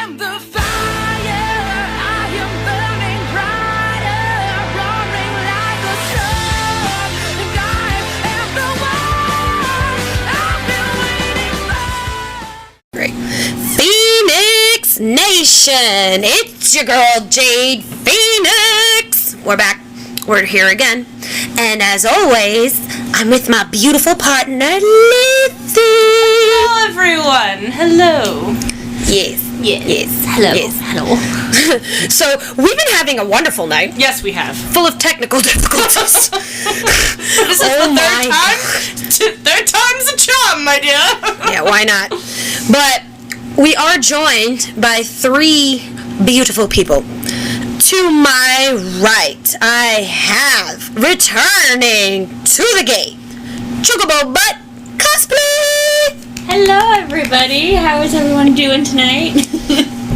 am the fire, I am burning brighter, roaring like a storm, and I am the one I've been waiting for. Great. Feinics Nation! It's your girl, Jade Feinics! We're back. We're here again. And as always, I'm with my beautiful partner, Lithy! Hello, everyone! Hello! Yes. Hello. Yes. Hello. So, we've been having a wonderful night. Yes, we have. Full of technical difficulties. This is the third time? Third time's a charm, my dear! Yeah, why not? But we are joined by three beautiful people. To my right, I have returning to the gate, Chocobobutt cosplay. Hello, everybody. How is everyone doing tonight?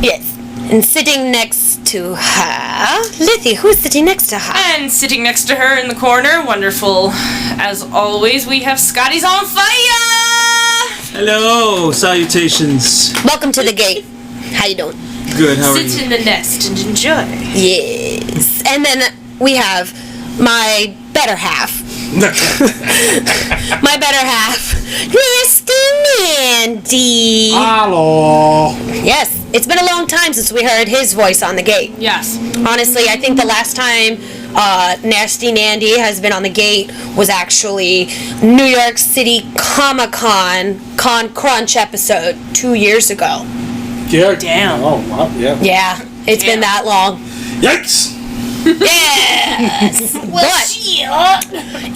Yes, and sitting next to her, Lithy. Who's sitting next to her? And sitting next to her in the corner, wonderful as always, we have Scottys on Fire! Hello, salutations. Welcome to the gate. How you doing? Good, how are Sit you? in the nest and enjoy. Yes, and then we have my better half. My better half, Nasty Nandy. Hello. Yes, it's been a long time since we heard his voice on the gate. Yes. Honestly, I think the last time Nasty Nandy has been on the gate was actually New York City Comic-Con Crunch episode 2 years ago. Yeah. Damn. Oh, wow, yeah. Yeah, it's been that long. Yikes! Yes! But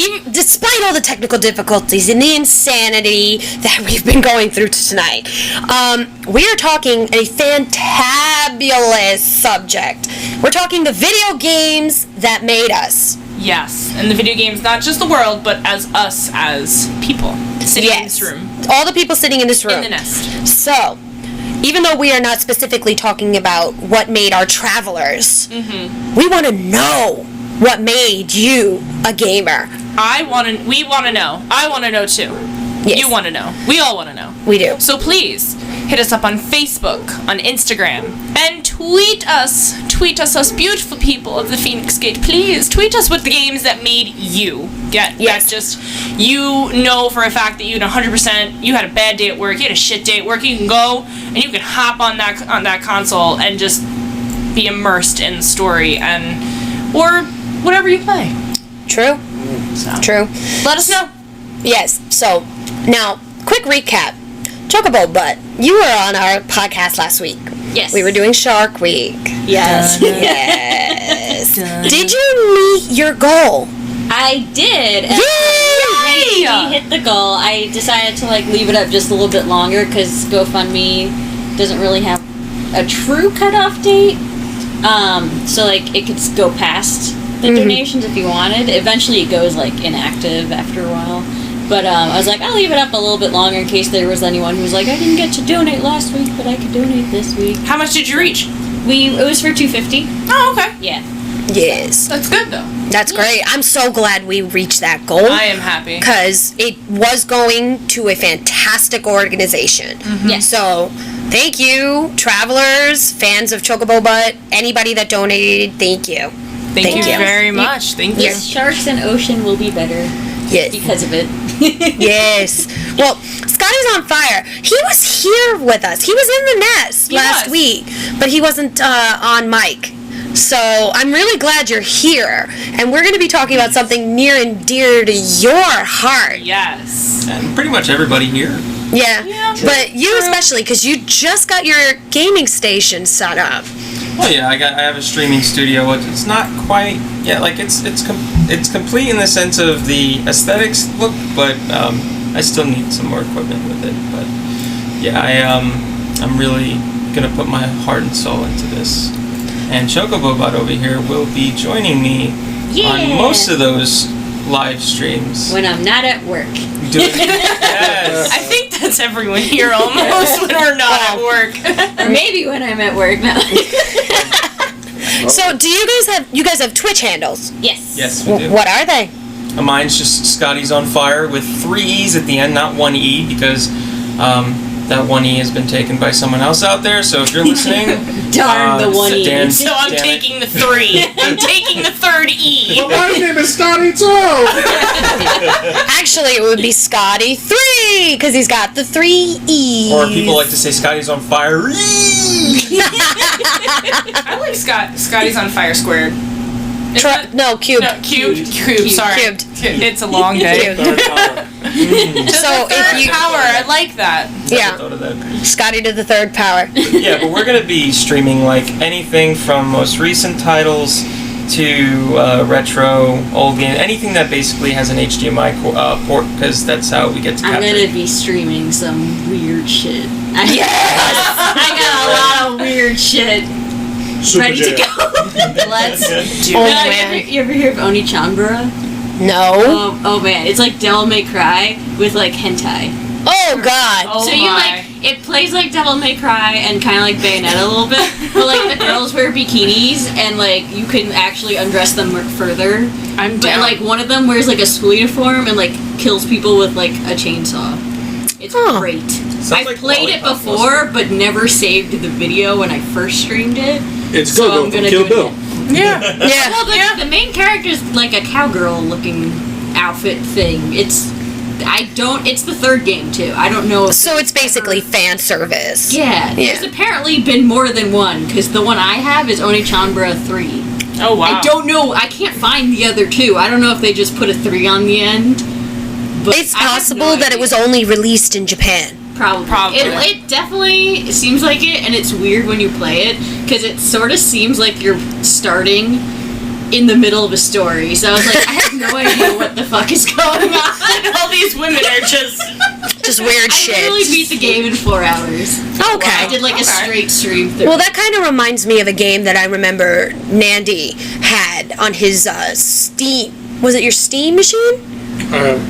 even, despite all the technical difficulties and the insanity that we've been going through tonight, we are talking a fantabulous subject. We're talking the video games that made us. Yes. And the video games, not just the world, but as us as people sitting in this room. All the people sitting in this room. In the nest. So, even though we are not specifically talking about what made our travelers, we want to know what made you a gamer. We want to know. I want to know too. Yes. You want to know. We all want to know. We do. So please, hit us up on Facebook, on Instagram, and tweet us. Tweet us beautiful people of the Feinics Gate. Please, tweet us with the games that made you. Yes. That just, you know for a fact that you 100%, you had a bad day at work, you had a shit day at work, you can go, and you can hop on that console and just be immersed in the story, or whatever you play. True. So, True. let us know. Yes. So, now, quick recap. Chocobobutt, you were on our podcast last week. Yes. We were doing Shark Week. Yes. Yes. Did you meet your goal? I did. And Yay! I hit the goal. I decided to leave it up just a little bit longer because GoFundMe doesn't really have a true cutoff date. So it could go past the donations if you wanted. Eventually it goes inactive after a while. But I was I'll leave it up a little bit longer in case there was anyone who was I didn't get to donate last week, but I could donate this week. How much did you reach? It was for $250. Oh, okay. Yeah. Yes. That's good, though. That's great. I'm so glad we reached that goal. I am happy. Because it was going to a fantastic organization. Yes. So, thank you, travelers, fans of Chocobobutt, anybody that donated, thank you. Thank you very much. Thank you. Yes, Sharks and Ocean will be better Yes. because of it. Yes. Well, Scotty's on fire. He was here with us. He was in the nest last week, but he wasn't on mic. So I'm really glad you're here, and we're going to be talking about something near and dear to your heart. Yes. And pretty much everybody here. Yeah. But you especially, because you just got your gaming station set up. Well, yeah, I have a streaming studio. It's not quite, it's complete in the sense of the aesthetics look, but I still need some more equipment with it. But yeah, I'm really gonna put my heart and soul into this. And Chocobobutt over here will be joining me on most of those live streams. When I'm not at work. Yes. I think that's everyone here almost when we're not at work. Or maybe when I'm at work now. So, do you guys have Twitch handles? Yes. Yes, we do. What are they? Mine's just Scotty's on Fire with 3 E's at the end, not 1 E, because that 1E has been taken by someone else out there. So if you're listening, Darn the 1E. So I'm taking the 3. I'm taking the third E. Well, my name is Scotty too. Actually, it would be Scotty 3 because he's got the 3 E's. Or people like to say Scotty's on fire. I like Scotty's on Fire squared. No, cubed. No, cubed. Sorry. Cubed. It's a long day. Cubed. So if you power, I like that. Yeah. Thought of that. Scotty to the third power. Yeah, but we're gonna be streaming like anything from most recent titles to retro, old game, anything that basically has an HDMI port, because that's how we get to I'm capture. gonna be streaming some weird shit. I got a lot of weird shit Super ready Jam. to go. Let's do Oh, it. man. You ever hear of Oni Chanbara? No. Oh man, it's like Devil May Cry with like hentai. Oh God. Oh So you my. it plays like Devil May Cry and kind of like Bayonetta a little bit, but like the girls wear bikinis and like you can actually undress them further. I'm But down. like one of them wears like a school uniform and like kills people with like a chainsaw. It's Huh. great. Sounds I've like played it Lollipop before, but never saved the video when I first streamed it. It's So good I'm though. gonna Kill do Bill. it. Yeah. Yeah. Well, the main character is like a cowgirl looking outfit thing. It's the third game too. I don't know. So it's basically fan service. Yeah, there's apparently been more than one, because the one I have is Oni Chanbara 3. Oh wow. I don't know, I can't find the other two. I don't know if they just put a 3 on the end. But It's I have possible no that it idea. was only released in Japan. Probably. It definitely seems like it, and it's weird when you play it, because it sort of seems like you're starting in the middle of a story. So I was like, I have no idea what the fuck is going on. All these women are just. Just weird I shit. literally beat the game in 4 hours. Okay. I did like a Okay. straight stream through. Well, that kind of reminds me of a game that I remember Nandy had on his Steam. Was it your Steam machine?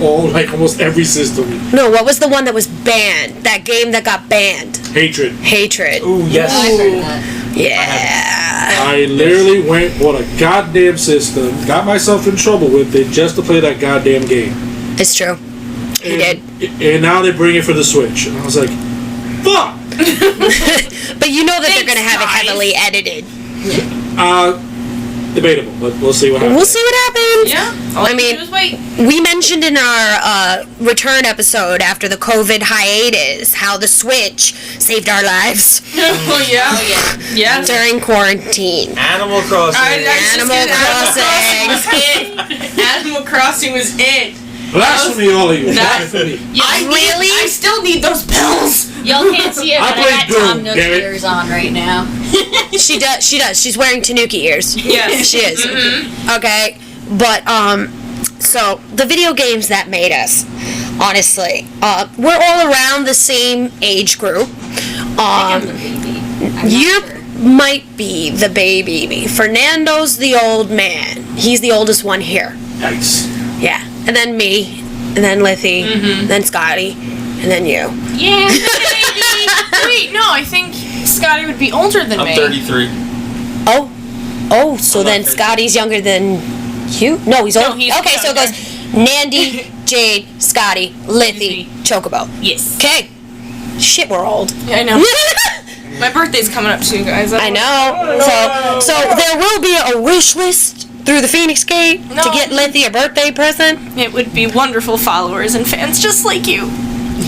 Almost every system. No, what was the one that was banned? That game that got banned? Hatred. Hatred. Ooh, yes. I heard of that. Yeah. I literally went on a goddamn system, got myself in trouble with it just to play that goddamn game. It's true. He did. And now they bring it for the Switch. And I was like, fuck! But you know that they're Thanks, going to have it guys. heavily edited. Debatable, but we'll see what happens. We'll see what happens. Yeah. All I you mean- do is wait. We mentioned in our return episode after the COVID hiatus how the Switch saved our lives Oh yeah. Yeah. during quarantine. Animal Crossing. Animal Crossing. Animal Crossing was it. Blasphemy, all of you. Blasphemy. I still need those pills. Y'all can't see it, I but I played got Doom, Tom Nook damn it. ears on right now. She does. She's wearing Tanuki ears. Yes. She is. Okay. But so the video games that made us, honestly, we're all around the same age group. I'm the baby. I'm not You sure. might be the baby. Fernando's the old man. He's the oldest one here. Nice. Yeah. And then me, and then Lithy, then Scotty, and then you. Yeah, baby. Wait, no, I think Scotty would be older than I'm me. 33. Oh, so I'm then not 33. Scotty's younger than you? No, he's old. he's Okay, so it younger. goes Nandy, Jade, Scotty, Lithy, Chocobo. Yes. Okay. Shit, we're old. I know. My birthday's coming up too, guys. I know. So there will be a wish list through the Phoenix Gate to No. get Lithy a birthday present. It would be wonderful followers and fans just like you.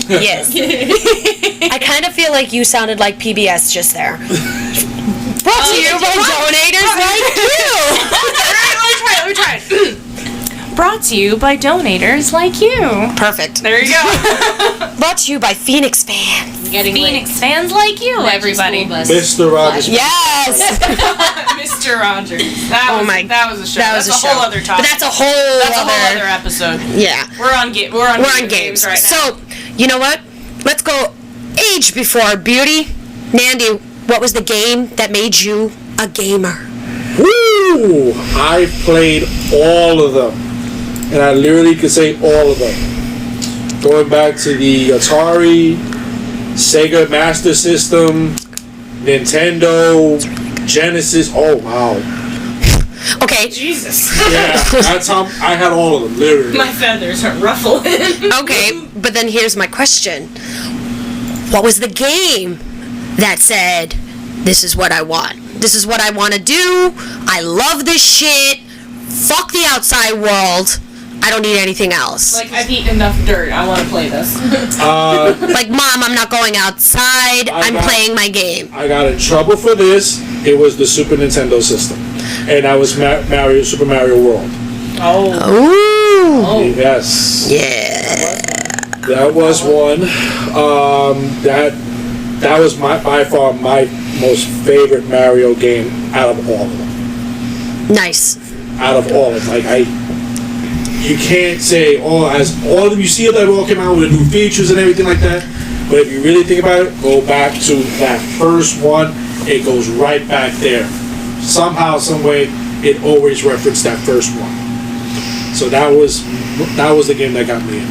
Yes. I kind of feel like you sounded like PBS just there. Brought to you by donators like you. Alright, let me try it. Brought to you by donators like you. Perfect. There you go. Brought to you by Phoenix fans. Getting Phoenix fans like you, everybody. Mr. Rogers. Yes. Mr. Rogers. That Oh was, my- that was a show. That was that's a whole show. other topic. But that's a whole That's a other. whole other episode. Yeah. We're on video games right now. So, you know what? Let's go age before beauty. Nandy, what was the game that made you a gamer? Woo! I've played all of them. And I literally could say all of them. Going back to the Atari, Sega Master System, Nintendo, Genesis. Oh, wow. Okay. Jesus. Yeah, that's how I had all of them, literally. My feathers are ruffling. Okay, but then here's my question. what was the game that said, this is what I want. This is what I want to do. I love this shit. Fuck the outside world. I don't need anything else. Like, I've eaten enough dirt. I want to play this. Like, Mom, I'm not going outside. I'm playing my game. I got in trouble for this. It was the Super Nintendo system. And that was Super Mario World. Ooh. Yes. Yeah. That was one. That was by far my most favorite Mario game out of all of them. Nice. Out of all of them. Like, you can't say, as all of them, you see that all came out with new features and everything like that. But if you really think about it, go back to that first one. It goes right back there. Somehow, some way, it always referenced that first one. So that was the game that got me in.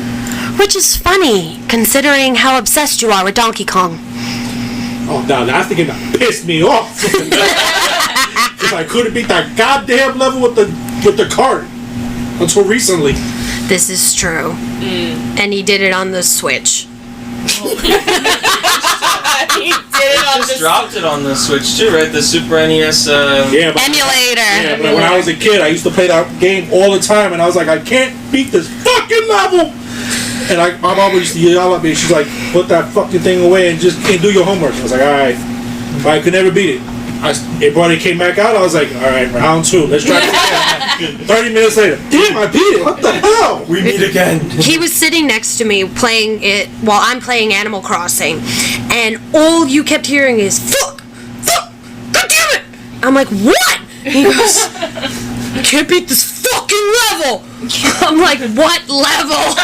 Which is funny, considering how obsessed you are with Donkey Kong. Oh, now that's the game that pissed me off. Because I couldn't beat that goddamn level with the cart until recently. This is true. And he did it on the Switch. He did it on Just dropped it on the Switch too, right? The Super NES. Emulator. Yeah, but when I was a kid, I used to play that game all the time, and I was like, I can't beat this fucking level. And my mom used to yell at me. She's like, put that fucking thing away and just do your homework. I was like, all right. But I could never beat it. It came back out. I was like, all right, round 2. Let's try it again. 30 minutes later, damn, I beat it. What the hell? We meet again. He was sitting next to me playing it while I'm playing Animal Crossing, and all you kept hearing is fuck, god damn it! I'm like, what? He goes, I can't beat this fucking level. I'm like, what level?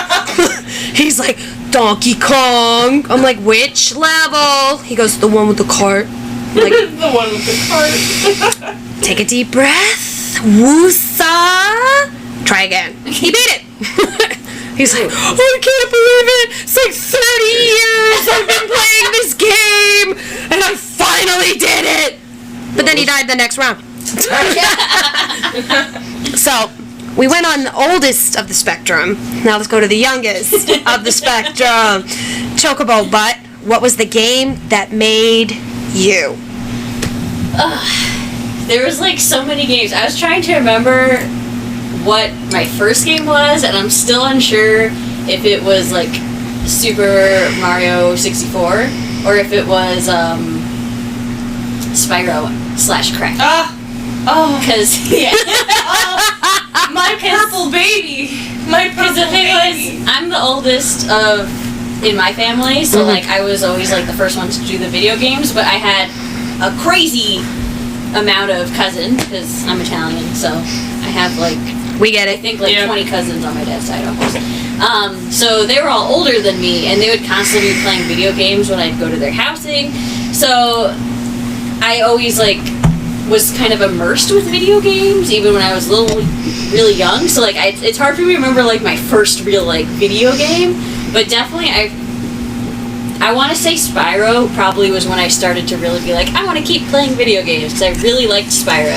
He's like, Donkey Kong. I'm like, which level? He goes, the one with the cart. I'm like, the one with the cart. take a deep breath. Woosa. Try again. He beat it. He's like, oh, I can't believe it. It's like 30 years I've been playing this game, and I finally did it. But then he died the next round. So, we went on the oldest of the spectrum. Now let's go to the youngest of the spectrum. Chocobobutt, what was the game that made you? There was like so many games. I was trying to remember what my first game was, and I'm still unsure if it was like Super Mario 64 or if it was Spyro / Crash. Because yeah. My purple baby. My Because purple the thing baby. was, I'm the oldest in my family, so like I was always like the first one to do the video games, but I had a crazy amount of cousins because I'm Italian, so I have like We get I it. think like Yeah. 20 cousins on my dad's side almost. So they were all older than me, and they would constantly be playing video games when I'd go to their housing. So I always like was kind of immersed with video games, even when I was really young. So like it's hard for me to remember like my first real like video game, but definitely I want to say Spyro probably was when I started to really be like, I want to keep playing video games because I really liked Spyro.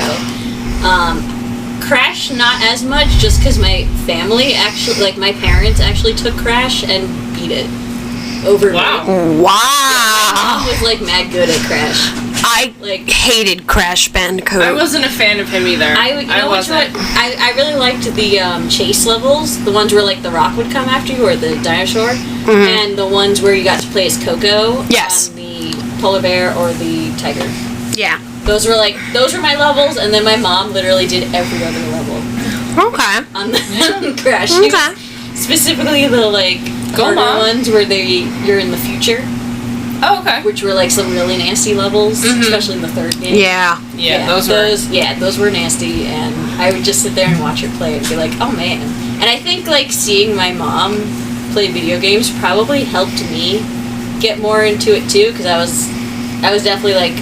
Crash, not as much, just because my family actually, like my parents actually took Crash and beat it over me. Wow. My Wow. mom was like mad good at Crash. I Like hated Crash Bandicoot. I wasn't a fan of him either. I wasn't. I really liked the chase levels, the ones where like the rock would come after you or the dinosaur, and the ones where you got to play as Coco, Yes. the polar bear or the tiger. Yeah. Those were my levels, and then my mom literally did every other level Okay. on the Crash. She was- Okay. specifically the like Go harder Mom. ones where you're in the future, Oh, okay. which were like some really nasty levels, especially in the third game. Yeah. Yeah, those were nasty, and I would just sit there and watch her play and be like, oh man. And I think like seeing my mom play video games probably helped me get more into it too, because I was definitely like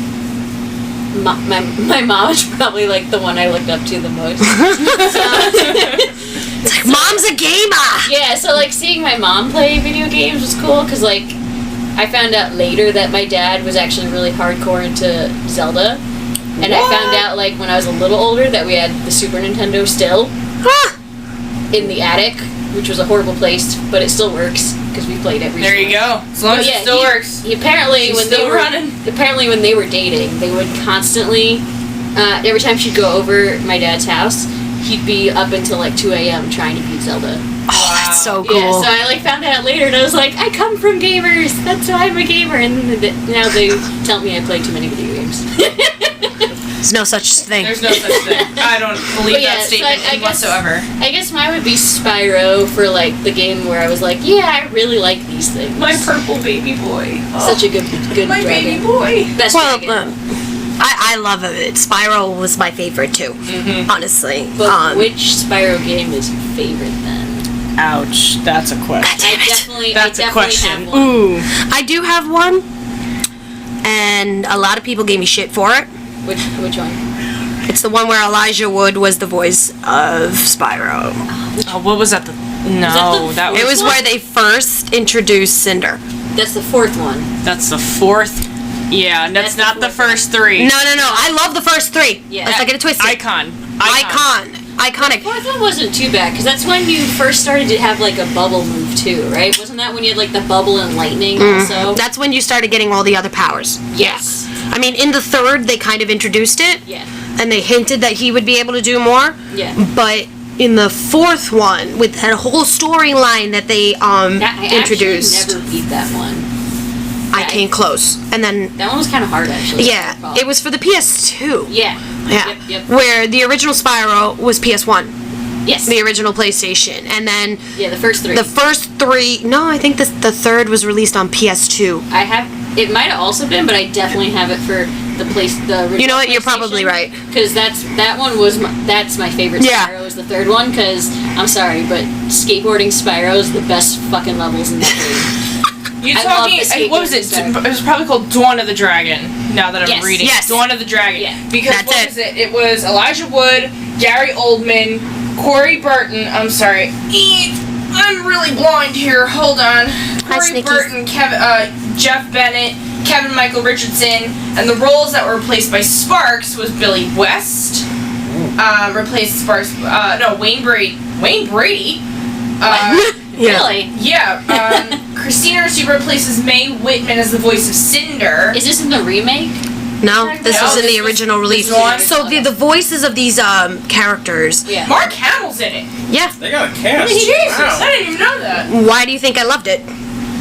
my mom was probably like the one I looked up to the most. It's like, Mom's a gamer! Yeah, so like seeing my mom play video games was cool because like I found out later that my dad was actually really hardcore into Zelda, and I found out like when I was a little older that we had the Super Nintendo still Huh. in the attic, which was a horrible place, but it still works. because we played every. There you go. As long as it still works. Apparently, She's when still they were running. apparently when they were dating, they would constantly. Every time she'd go over my dad's house, he'd be up until like 2 a.m. trying to beat Zelda. Oh, that's so cool. Yeah, so I like found out later, and I was like, I come from gamers. That's why I'm a gamer. And now they tell me I play too many video games. There's no such thing. There's no such thing. I don't believe But yeah, that so statement I guess- whatsoever. I guess mine would be Spyro for like the game where I was like, yeah, I really like these things. My purple baby boy. Such a good My dragon. baby boy. Best Well, dragon. I love it. Spyro was my favorite too, honestly. But which Spyro game is your favorite then? Ouch. That's a question. I definitely That's a definitely question. have one. Ooh. I do have one, and a lot of people gave me shit for it. Which one? It's the one where Elijah Wood was the voice of Spyro. Oh, what was that? That was. It was where they first introduced Cinder. That's the fourth one. That's the fourth. Yeah, that's the not the fourth first three. No. I love the first three. Yeah. Let's not get it twisted. Iconic. Fourth one wasn't too bad because that's when you first started to have like a bubble move too, right? Wasn't that when you had like the bubble and lightning also? That's when you started getting all the other powers. Yes. I mean, in the third, they kind of introduced it. Yeah. And they hinted that he would be able to do more. Yeah. But in the fourth one, with that whole storyline that they I introduced, actually never beat that one. I came close. And then, That one was kind of hard actually. yeah, it was for the PS2. Yeah. Yeah. Yep. Where the original Spyro was PS1, Yes. the original PlayStation. And then Yeah, the first three. the first three, no, I think the third was released on PS2. I have. It might have also been, but I definitely have it for the original. You know what, you're probably right. Because that one was that's my favorite. Yeah. Spyro is the third one. Because I'm sorry, but skateboarding Spyro is the best fucking levels in that game. You I love talking? the What was it? skateboarding It was probably called Dawn of the Dragon. Now that I'm Yes. reading, Yes. Dawn of the Dragon. Yeah. Because That's what it. was it? It was Elijah Wood, Gary Oldman, Corey Burton. I'm sorry. I'm really blind here. Hold on. Corey Snickies. Burton, Jeff Bennett, Kevin Michael Richardson, and the roles that were replaced by Sparks was Billy West. Replaced Sparks. Wayne Brady. Wayne Brady. Really? Yeah. Christina Ricci replaces Mae Whitman as the voice of Cinder. Is this in the remake? No, this No, was in this the was- original release. this one? So the voices of these characters. Yeah. Mark Hamill's in it. Yeah. They got a cast. Jesus, Wow. I didn't even know that. Why do you think I loved it?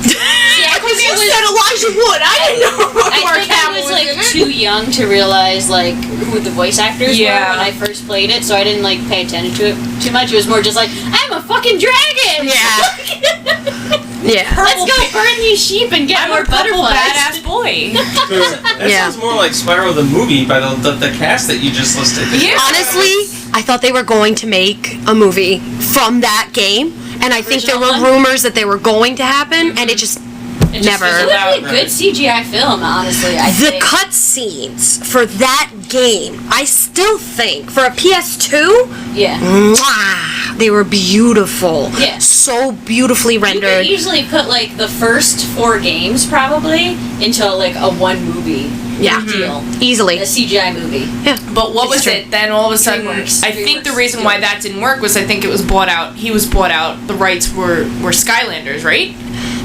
Yeah, because You said Elijah Wood. I didn't know Mark I think I Hamill was was like in it. too young to realize like who the voice actors Yeah. were when I first played it, so I didn't like pay attention to it too much. It was more just like I'm a fucking dragon. Yeah. Yeah. Let's go burn these sheep and get I'm more a purple butterflies. badass boy. That Yeah. sounds more like Spyro the movie by the cast that you just listed. Yeah. Honestly, I thought they were going to make a movie from that game, and I think there were Original one? rumors that they were going to happen, and it just It just never. It would be a good CGI film, honestly. I The think. cutscenes for that game, I still think for a PS2, Yeah. mwah, they were beautiful. Yeah. So beautifully You could rendered. easily put like the first 4 games probably into like a one movie Yeah. deal. Easily. A CGI movie. But what It's was true. it? Then all of a sudden, DreamWorks. I think the DreamWorks. reason why that didn't work was I think it was bought out. He was bought out. The rights were Skylanders, right?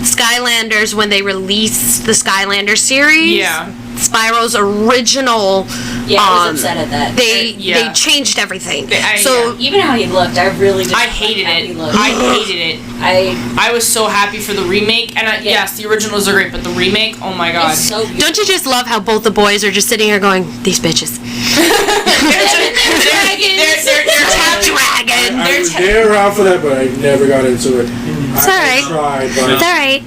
Skylanders, when they released the Skylanders series, Yeah. Spyro's original, Yeah, I was upset at that. they Yeah. changed everything. Yeah. Even how he looked, I really didn't I like hated how it. he looked. I hated it. I I was so happy for the remake, and yes, the originals are great, but the remake, oh my god. it's so beautiful. Don't you just love how both the boys are just sitting here going, these bitches? They're Tap dragon. I was there around for that, but I never got into it. It's I alright. tried, but It's alright.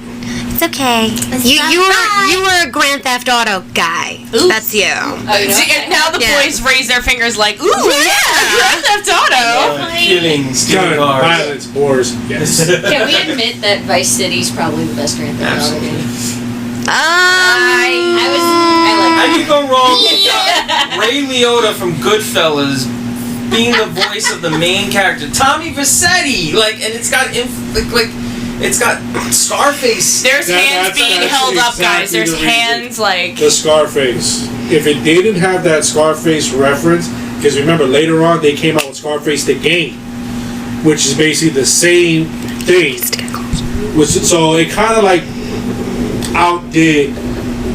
It's okay. You were a Grand Theft Auto guy. That's you. Oh, you know, See, and now the Yeah. boys raise their fingers like, ooh, yeah, Grand Theft Auto. Killing, stealing gun, cars. violence, wars. Yes. can we admit that Vice City's probably the best Grand Theft Auto game? I How do you go wrong with Ray Liotta from Goodfellas being the voice of the main character, Tommy Vercetti? And it's got it's got Scarface. There's hands that's being actually held up, guys. exactly There's the reason. hands like. The Scarface. If it didn't have that Scarface reference, because remember later on they came out with Scarface the game, which is basically the same thing, So it kind of like outdid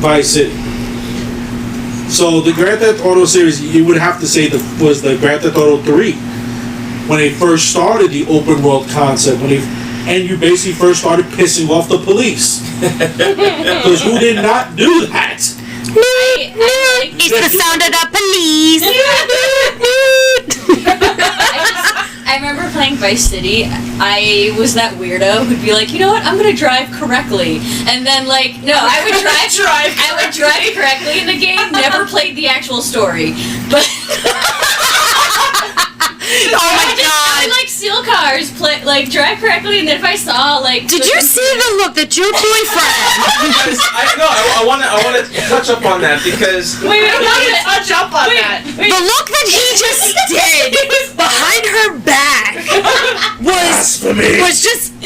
Vice City. So the Grand Theft Auto series, you would have to say was the Grand Theft Auto 3 when they first started the open world concept. And you basically first started pissing off the police, because who did not do that? It's the sound of the police. I remember playing Vice City. I was that weirdo who'd be like, you know what? I'm gonna drive correctly, and then I would drive correctly in the game. Never played the actual story, but. Oh my god! I would steal cars, drive correctly, and then if I saw did you see the look that your boyfriend? I want to touch up on that because Wait, touch up on that. The look that he just did behind her back was just.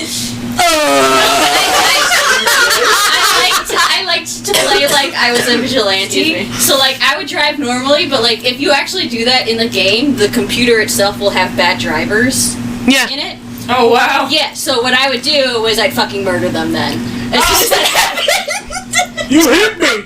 I liked to play like I was a vigilante. So I would drive normally, but if you actually do that in the game, the computer itself will have bad drivers in it. Oh wow. Yeah, so what I would do was I'd fucking murder them then. As soon as that happened. You hit me!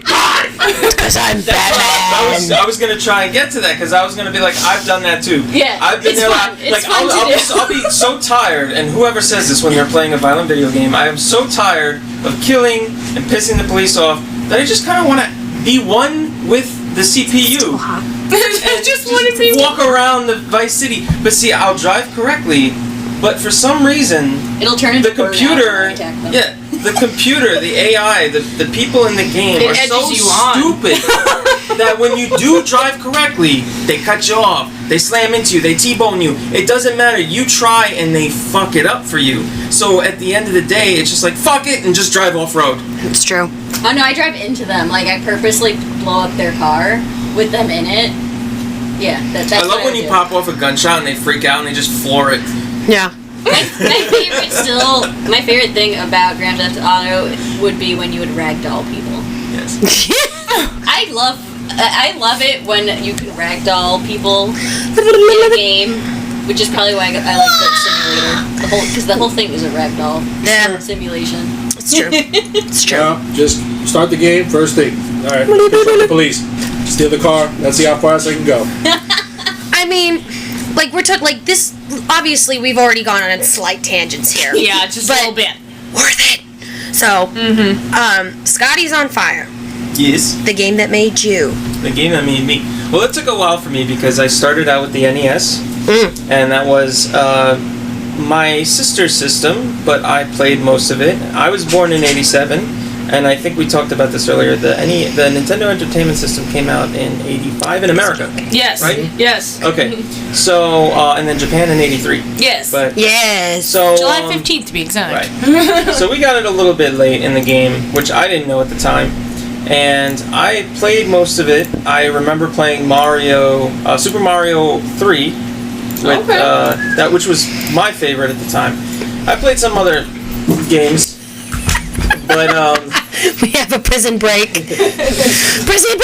Because I'm Batman. I was gonna try and get to that because I was gonna be like, I've done that too. Yeah, I've been it's there. fun. It's fun I'll be so tired, and whoever says this when they're playing a violent video game, I am so tired of killing and pissing the police off that I just kind of want to be one with the CPU. Just want to be walk around the Vice City. But see, I'll drive correctly, but for some reason, it'll turn into the computer. when I attack them. Yeah. The computer, the AI, the people in the game are so stupid that when you do drive correctly, they cut you off, they slam into you, they T-bone you. It doesn't matter. You try and they fuck it up for you. So at the end of the day, it's just like, fuck it, and just drive off-road. It's true. Oh no, I drive into them. I purposely blow up their car with them in it. Yeah, that's I love what when I you do. pop off a gunshot and they freak out and they just floor it. Yeah. My favorite thing about Grand Theft Auto would be when you would ragdoll people. Yes. I love it when you can ragdoll people in a game, which is probably why I like that simulator. Because the whole thing is a ragdoll simulation. It's true. It's true. Yeah, just start the game, first thing. Alright, piss off the police. Steal the car, let's see how fast I can go. I mean, we're talking this. Obviously, we've already gone on slight tangents here. Yeah, just a little bit. Worth it. So, Scotty's on Fire. Yes. The game that made you. The game that made me. Well, it took a while for me because I started out with the NES, and that was my sister's system, but I played most of it. I was born in '87. And I think we talked about this earlier. The Nintendo Entertainment System came out in '85 in America. Yes. Right? Yes. Okay. So and then Japan in '83. Yes. But Yes. so July 15th to be exact. Right. So we got it a little bit late in the game, which I didn't know at the time, and I played most of it. I remember playing Super Mario 3, with that, which was my favorite at the time. I played some other games. But we have a prison break. Prison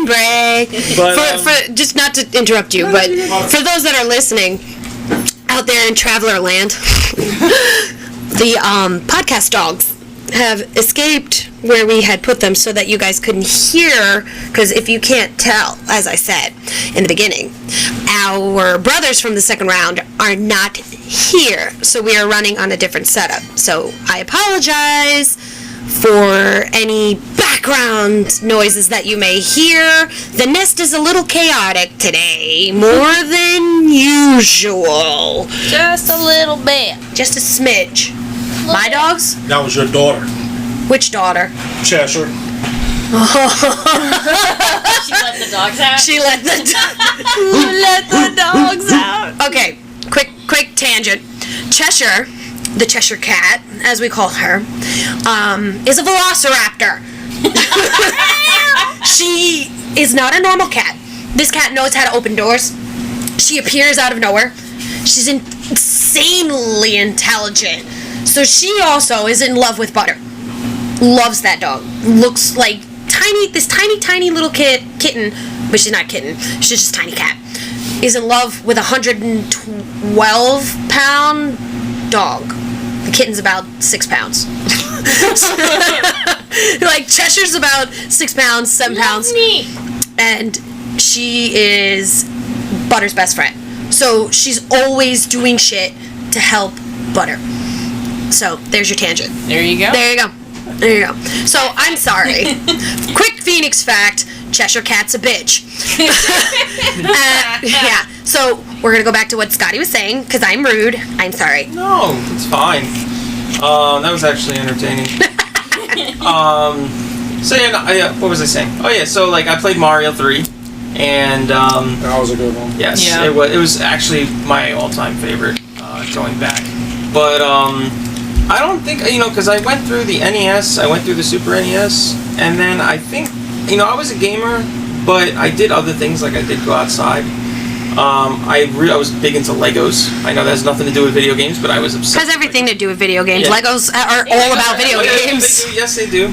break. But, for just not to interrupt you, but for those that are listening out there in Traveler Land, the podcast dogs have escaped where we had put them so that you guys couldn't hear, because if you can't tell, as I said in the beginning, our brothers from the second round are not here, so we are running on a different setup. So I apologize for any background noises that you may hear. The nest is a little chaotic today, more than usual. Just a little bit. Just a smidge. My dogs? That was your daughter. Which daughter? Cheshire. She let the dogs out. She let the dogs out. Okay, quick tangent. Cheshire, the Cheshire Cat, as we call her, is a velociraptor. She is not a normal cat. This cat knows how to open doors. She appears out of nowhere. She's insanely intelligent. So she also is in love with Butter. Loves that dog. Looks like this tiny little kitten, but she's not a kitten. She's just a tiny cat. Is in love with a 112-pound dog. The kitten's about 6 pounds. Like, Cheshire's about 6 pounds, 7 pounds. Me. And she is Butter's best friend. So she's always doing shit to help Butter. So there's your tangent. There you go. There you go. There you go. So I'm sorry. Quick Phoenix fact: Cheshire Cat's a bitch. Yeah. So we're gonna go back to what Scotty was saying because I'm rude. I'm sorry. No, it's fine. That was actually entertaining. So yeah, no, what was I saying? Oh yeah, so like I played Mario 3, and That was a good one. yes, Yeah. it was actually my all-time favorite going back. But I don't think because I went through the NES, I went through the Super NES, and then I think I was a gamer, but I did other things like I did go outside. I was big into Legos. I know that has nothing to do with video games, but I was obsessed. Has everything to do with video games. Yeah. Legos are all about video Oh, yeah, games. They do. Yes, they do.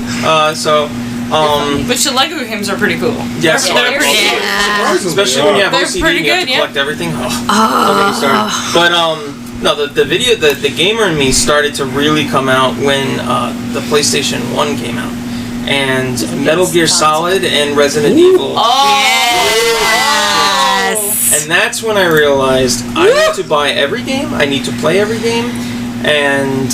Which the Lego games are pretty cool. Yes, They're pretty Yeah. especially when you have They're OCD pretty and you have good, to yeah. collect everything. Don't get me started. But no, the gamer in me started to really come out when the PlayStation 1 came out, and Metal Gear Solid and Resident Evil. Yes. And that's when I realized I need to buy every game. I need to play every game. And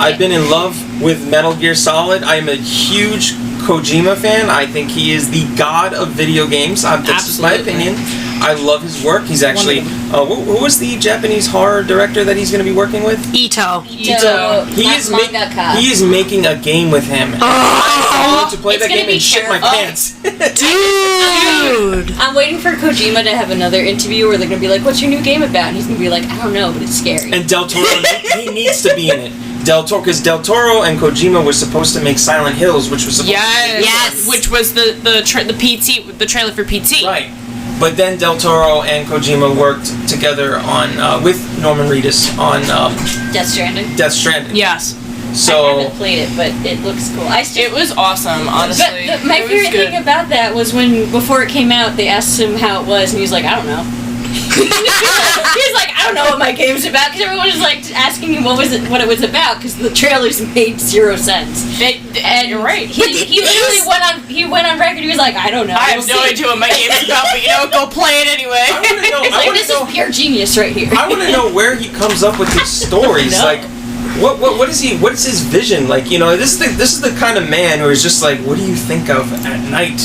I've been in love with Metal Gear Solid. I'm a huge Kojima fan. I think he is the god of video games. That's just my Absolutely. opinion. I love his work. He's actually who was the Japanese horror director that he's going to be working with? Ito. He is making a game with him. I want to play It's that gonna game be and shit my terrifying. pants. Dude. I'm waiting for Kojima to have another interview where they're gonna be like, "What's your new game about?" And he's gonna be like, "I don't know, but it's scary." And Del Toro, he needs to be in it. Because Del Toro and Kojima were supposed to make Silent Hills, which was supposed to be Yes. Which was the trailer for PT. right. But then Del Toro and Kojima worked together on with Norman Reedus on Death Stranding. Death Stranding. Yes. I So haven't played it, but it looks cool. It was awesome, honestly. But my It was favorite good. thing about that was when, before it came out, they asked him how it was, and he was like, "I don't know." He was like, "I don't know what my game's about," because everyone was like asking him what it was about, because the trailers made 0 sense. And you're right. He literally went on record. He was like, "I don't know. I have We'll no see." idea what my game is about, but go play it anyway. I want to know. It's like, this is pure genius right here. I want to know where he comes up with his stories. No. Like, what is he? What is his vision? Like, this is the kind of man who is just like, what do you think of at night?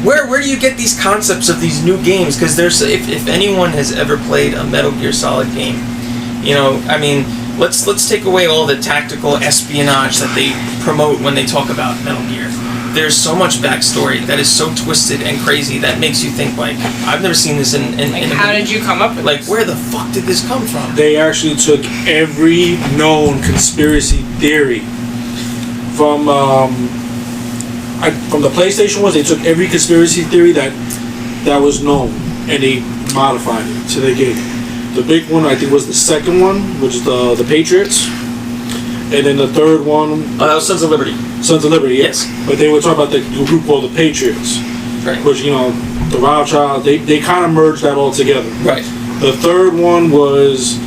Where do you get these concepts of these new games? Because there's, if anyone has ever played a Metal Gear Solid game, I mean, let's take away all the tactical espionage that they promote when they talk about Metal Gear. There's so much backstory that is so twisted and crazy that makes you think, like, I've never seen this in a How movie. did you come up with Like, where the fuck did this come from? They actually took every known conspiracy theory from the PlayStation ones. They took every conspiracy theory that was known and they modified it to their game. The big one, I think, was the second one, which is the Patriots, and then the third one, That was Sons of Liberty. Sons of Liberty. Yes. But they were talking about the group called the Patriots, Right. which the Rothschild. They kind of merged that all together. Right. The third one was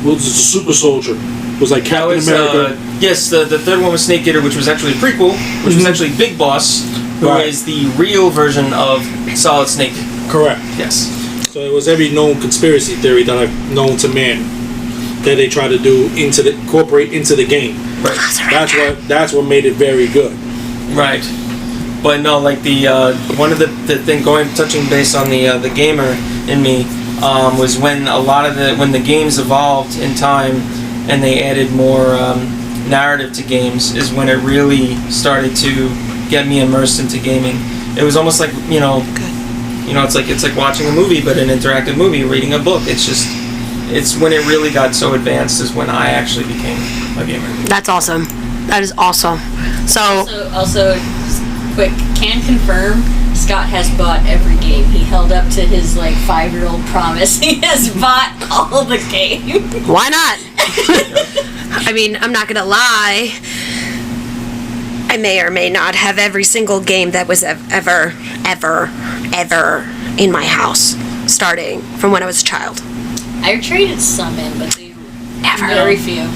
the Super Soldier. It was like That Captain was, America. yes, the third one was Snake Eater, which was actually a prequel, which was actually Big Boss, who is Right. the real version of Solid Snake. Correct. Yes. So it was every known conspiracy theory that I've known to man that they try to do incorporate into the game. Right. That's what made it very good. Right. But no, like the one of the thing touching base on the gamer in me was when when the games evolved in time and they added more narrative to games is when it really started to get me immersed into gaming. It was almost like it's like watching a movie, but an interactive movie, reading a book. It's when it really got so advanced is when I actually became a gamer. That's awesome. That is awesome. So Also, quick, can confirm, Scott has bought every game. He held up to his 5-year-old promise. He has bought all the games. why not? I mean, I'm not gonna lie. I may or may not have every single game that was ever in my house, starting from when I was a child. I traded some in, but Never. Very few.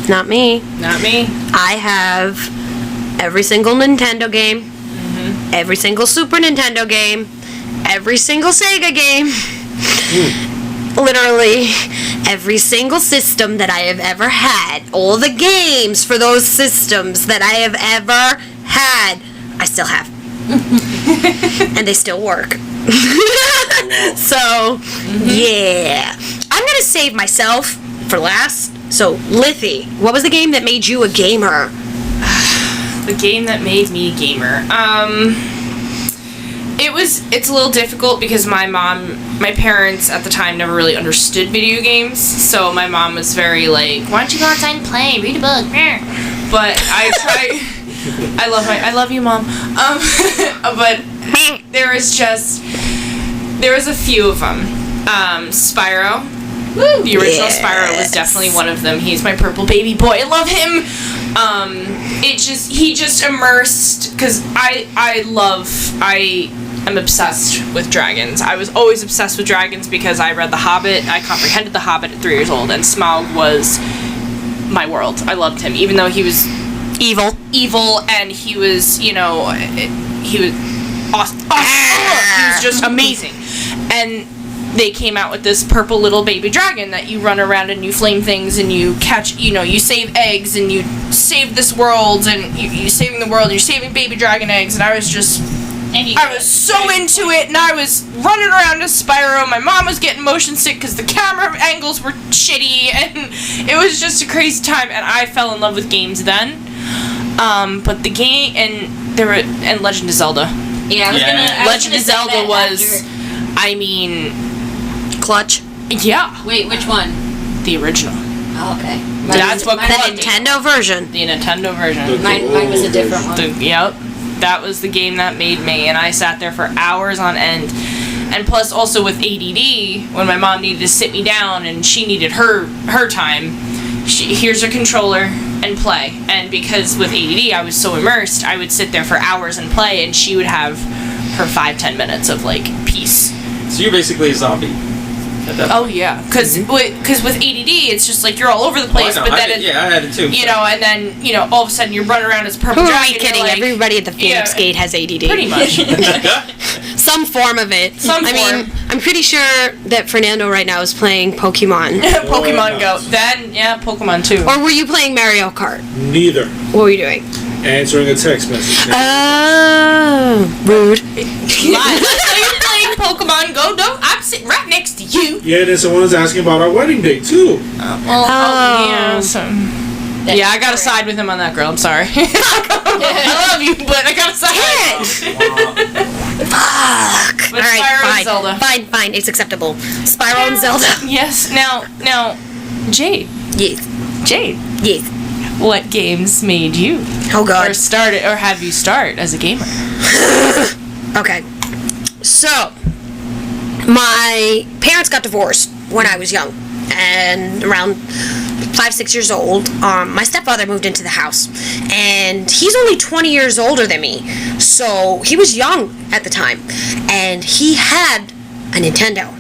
Not me. Not me. I have every single Nintendo game, every single Super Nintendo game, every single Sega game, literally every single system that I have ever had, all the games for those systems that I have ever had, I still have. And they still work. So, yeah. I'm gonna save myself for last. So, Lithy, what was the game that made you a gamer? The game that made me a gamer. It's a little difficult because my parents at the time never really understood video games. So my mom was very like, why don't you go outside and play, read a book. But I try. I love you, Mom. But there was a few of them. Spyro. Woo! The original Spyro was definitely one of them. He's my purple baby boy. I love him. He just immersed, because I'm obsessed with dragons. I was always obsessed with dragons because I read The Hobbit. I comprehended The Hobbit at 3 years old, and Smaug was my world. I loved him, even though he was evil, and he was, he was awesome. He was just amazing. And they came out with this purple little baby dragon that you run around and you flame things and you catch, you save eggs and you save this world and you're saving the world and you're saving baby dragon eggs, and I was just, I was so into it, and I was running around as Spyro. My mom was getting motion sick because the camera angles were shitty, and it was just a crazy time, and I fell in love with games then. But the game, and Legend of Zelda. Yeah, Legend of Zelda was, Clutch. Yeah. Wait, which one? The original. Oh, okay. That's what The Nintendo version. The Nintendo version. Mine was a different one. Yep. That was the game that made me, and I sat there for hours on end. And plus, also with ADD, when my mom needed to sit me down and she needed her time, here's her controller and play. And because with ADD I was so immersed, I would sit there for hours and play, and she would have her 5-10 minutes of peace. So you're basically a zombie. Oh yeah, because with ADD it's just like you're all over the place, but then I had it too. And then all of a sudden you're running around as purple Who dragon. are we kidding? Everybody at the Phoenix Gate has ADD. Pretty much. Some form of it. mean, I'm pretty sure that Fernando right now is playing Pokemon. Pokemon Go. Then Pokemon too. Or were you playing Mario Kart? Neither. What were you doing? Answering a text message. Oh, rude. Lies. So you're playing Pokemon Go? No, I'm sitting right next to you. Yeah, then someone was asking about our wedding date too. Yeah. So. Yeah, I gotta side with him on that, girl. I'm sorry. I love you, but I gotta side with him. Fuck. But All right, Spyro fine. and Zelda. Fine. It's acceptable. Spyro and Zelda. Yes. Now, Jade. Yes. Jade. Yes. What games made you? Oh God. Or have you start as a gamer? Okay. So, my parents got divorced when I was young, and around 5-6 years old, my stepfather moved into the house, and he's only 20 years older than me, so he was young at the time, and he had a Nintendo,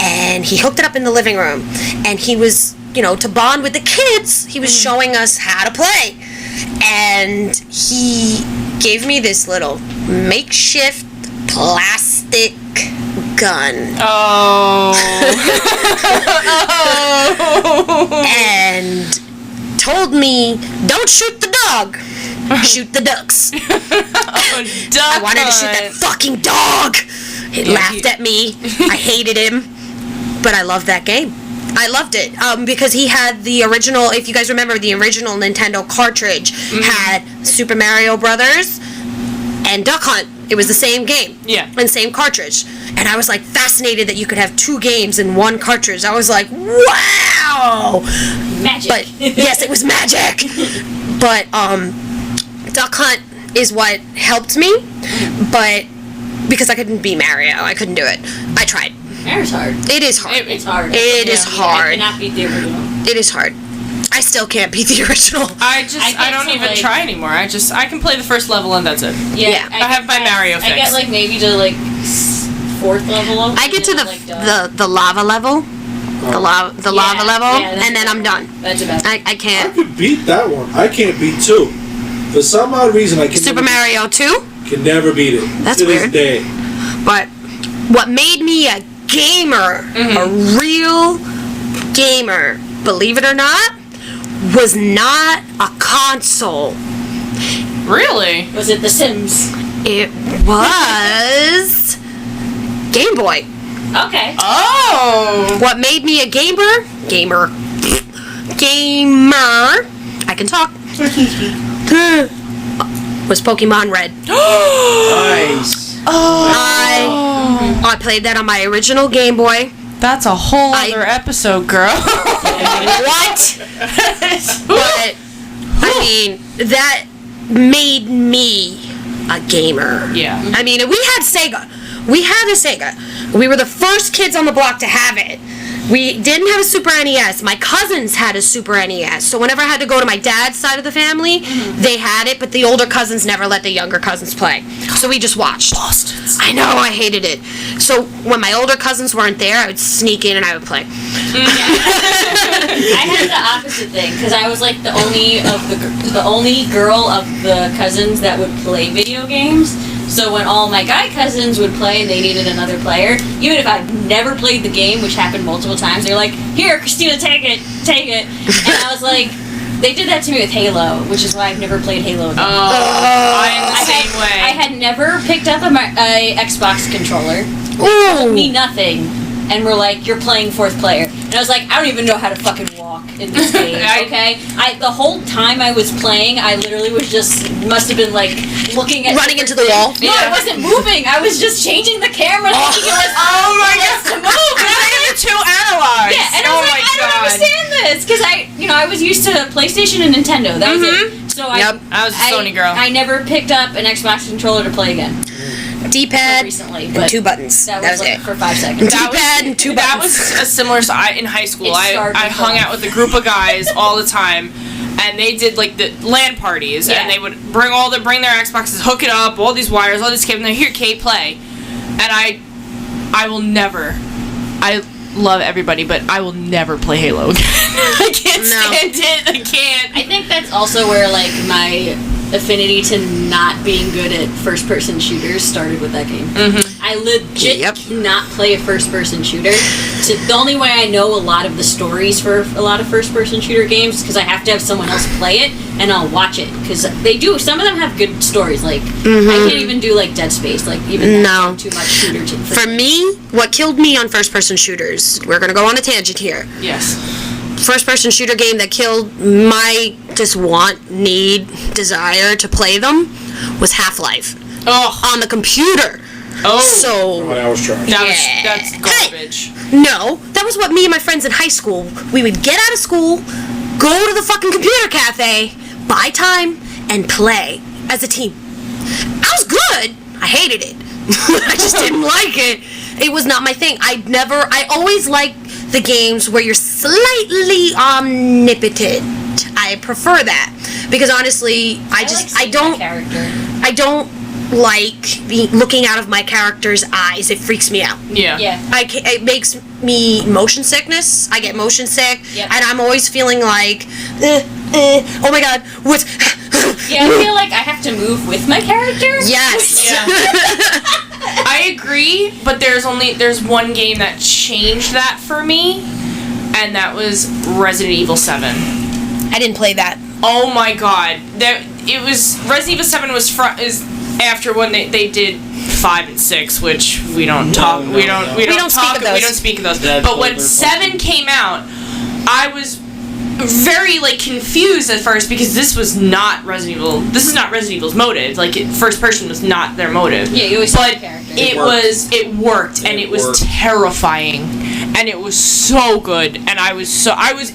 and he hooked it up in the living room, and he was, to bond with the kids, he was showing us how to play, and he gave me this little makeshift plastic gun. Oh. And told me, don't shoot the dog, shoot the ducks. I wanted to shoot that fucking dog. He laughed at me. I hated him, but I loved that game. I loved it because he had the original, if you guys remember, the original Nintendo cartridge had Super Mario Brothers and Duck Hunt. It was the same game. Yeah. And same cartridge. And I was fascinated that you could have 2 games in one cartridge. I was like, wow! Magic. But yes, it was magic. But Duck Hunt is what helped me, but because I couldn't beat Mario, I couldn't do it. I tried. Mario's hard. It is hard. It's hard. It is hard. I cannot beat the original. It is hard. I still can't beat the original. I don't even try anymore. I can play the first level and that's it. Yeah. I have my Mario fix. I get maybe to 4th level. I get to the lava level, the lava level, Yeah, that's and then I'm done. That's about I I can't. could beat that one. I can't beat 2. For some odd reason, I can Super never, Mario 2, can never beat it. That's to weird. This day. but what made me a gamer, a real gamer, believe it or not, was not a console. Really? Was it The Sims? It was Game Boy. Okay. Oh. What made me a gamer, I can talk, was Pokemon Red. Nice. I played that on my original Game Boy. That's a whole other episode, girl. What? But, I mean, that made me a gamer. Yeah. I mean, we had Sega. We had a Sega. We were the first kids on the block to have it. We didn't have a Super NES. My cousins had a Super NES. So whenever I had to go to my dad's side of the family, they had it, but the older cousins never let the younger cousins play. So we just watched. Bastards. I know, I hated it. So when my older cousins weren't there, I would sneak in and I would play. I had the opposite thing because I was like the only girl of the cousins that would play video games. So when all my guy cousins would play and they needed another player, even if I'd never played the game, which happened multiple times, they're like, "Here, Christina, take it." And I was like, they did that to me with Halo, which is why I've never played Halo again. I'm the same way. I had never picked up a Xbox controller. Ooh. Me nothing, and we're like, "You're playing 4th player," and I was like, "I don't even know how to fucking walk in this game." Okay, the whole time I was playing, I literally was must have been like looking at Running into the wall? No, I wasn't moving. I was just changing the camera. Thinking it was my God. to move. But I have the 2 analogs. Yeah, and I was like, I don't understand this because I was used to PlayStation and Nintendo. That was it. So I was a Sony girl. I never picked up an Xbox controller to play again. D-pad Recently, and but 2 buttons. that That was was like it. for 5 seconds. D-pad and 2 That buttons. was a similar. In high school, It started I hung off. out with a group of guys all the time, and they did like the LAN parties, Yeah. and they would bring their Xboxes, hook it up, all these wires, all these cables, and they're here, Kate, play. And I will never. I love everybody, but I will never play Halo again. I can't stand it. I can't. I think that's also where like my affinity to not being good at first-person shooters started with that game. I legit cannot play a first-person shooter. The only way I know a lot of the stories for a lot of first-person shooter games is because I have to have someone else play it, and I'll watch it. Because they do. Some of them have good stories. Like, I can't even do, like, Dead Space. Like, even that's too much shooter For me, what killed me on first-person shooters, we're going to go on a tangent here. Yes. First-person shooter game that killed my desire to play them was Half-Life. Oh. On the computer. Oh. So, That was trash. That's garbage. no, that was what me and my friends in high school, we would get out of school, go to the fucking computer cafe, buy time, and play as a team. I was good. I hated it. I just didn't like it. It was not my thing. I always liked the games where you're slightly omnipotent. I prefer that. Because honestly, I don't like looking out of my character's eyes. It freaks me out. Yeah. It makes me motion sickness. I get motion sick, Yep. and I'm always feeling like, oh my god, what? Yeah, I feel like I have to move with my character. Yes. Yeah. I agree, but there's one game that changed that for me, and that was Resident Evil 7. I didn't play that. Oh my god. Resident Evil 7 is after when they did 5 and 6, which we don't talk. We don't speak of those. But when 7 came out, I was very confused at first because this was not Resident Evil. This is not Resident Evil's motive. First person was not their motive. Yeah, you always saw but the character. it worked, and it was terrifying, and it was so good, and I was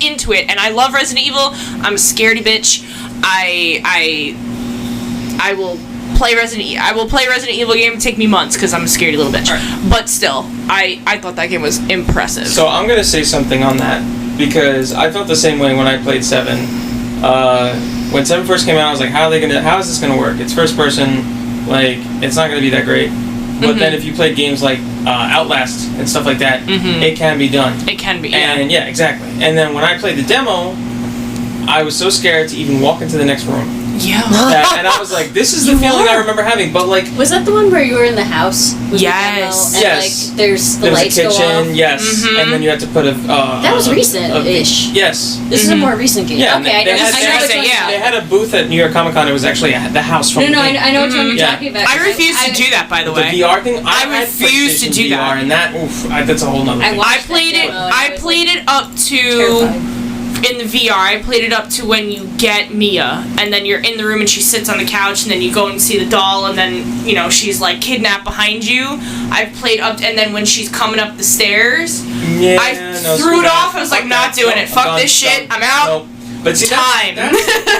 into it, and I love Resident Evil. I'm a scaredy bitch. I will play Resident Evil game. It'll take me months because I'm a scaredy little bitch. Right. But still, I thought that game was impressive. So I'm gonna say something on that because I felt the same way when I played 7. When 7 first came out, I was like, how is this gonna work? It's first person, it's not gonna be that great. But then if you play games like Outlast and stuff like that, it can be done. It can be, yeah. And yeah, exactly. And then when I played the demo, I was so scared to even walk into the next room. Yeah. And I was like, this is the feeling I remember having. But like, Was that the one where you were in the house? Was the Yes. demo, and Yes. like there's the there was a lights go off? kitchen, yes, and then you had to put a. That was recent-ish. Yes. This is a more recent game. Yeah, okay, I they know. had- I they know had- which one. yeah. They had a booth at New York Comic Con. It was actually the house from. No, the I game. know which one you're Yeah. talking about. I refuse to do that, by the The way. VR thing. I had refuse to PlayStation do that. VR, and that that's a whole nother thing. I played it. I played it up to Terrified. in the VR. I played it up to when you get Mia, and then you're in the room and she sits on the couch, and then you go and see the doll, and then she's like kidnapped behind you. I've played up, and then when she's coming up the stairs, Yeah, I no, threw it screw off. that. I was like, Fuck not that. doing No, it. Fuck done, this shit. done. I'm out. Nope. But see, Time.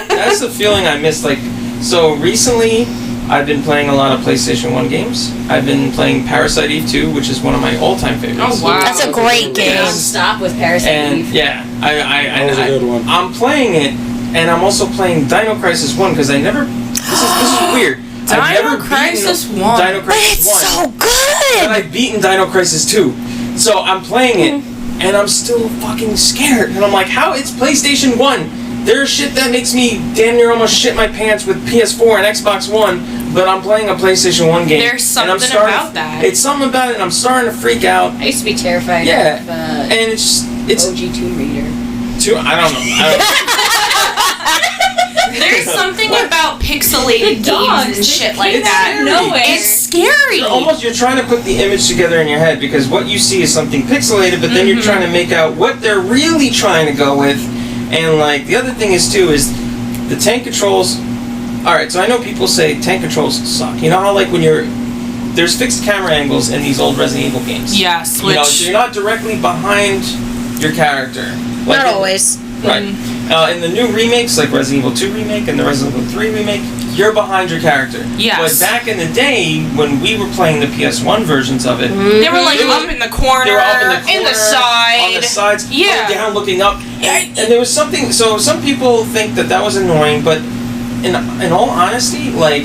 That's the feeling I missed. Like, so recently, I've been playing a lot of PlayStation 1 games. I've been playing Parasite Eve 2, which is one of my all-time favorites. Oh, wow. That's a great game. Don't stop with Parasite And Eve. yeah, That was a good one. I'm playing it, and I'm also playing Dino Crisis 1 because I never. This is weird. I've never Crisis beaten 1. Dino But Crisis it's 1. so But good. I've beaten Dino Crisis 2. So I'm playing it, and I'm still fucking scared. And I'm like, how? It's PlayStation 1. There's shit that makes me damn near almost shit my pants with PS4 and Xbox One, but I'm playing a PlayStation 1 game. There's and I'm something about that. It's something about it, and I'm starting to freak out. I used to be terrified Yeah. of And it's OG Tomb Raider. too. I don't know. There's something about pixelated dogs, games and they shit like came that. out of nowhere. It's scary. You're trying to put the image together in your head because what you see is something pixelated, but then you're trying to make out what they're really trying to go with. And like the other thing is too is the tank controls. All right, so I know people say tank controls suck. You know how like when there's fixed camera angles in these old Resident Evil games. Yes, You know, which so you're not directly behind your character. Like Not always. Right. In the new remakes, like Resident Evil 2 remake and the Resident Evil 3 remake, you're behind your character. Yes. But back in the day, when we were playing the PS1 versions of it, they were like up in the corner, they were up in the corner, in the side, on the sides, Yeah. up, down, looking up. And there was something. So some people think that was annoying, but in all honesty, like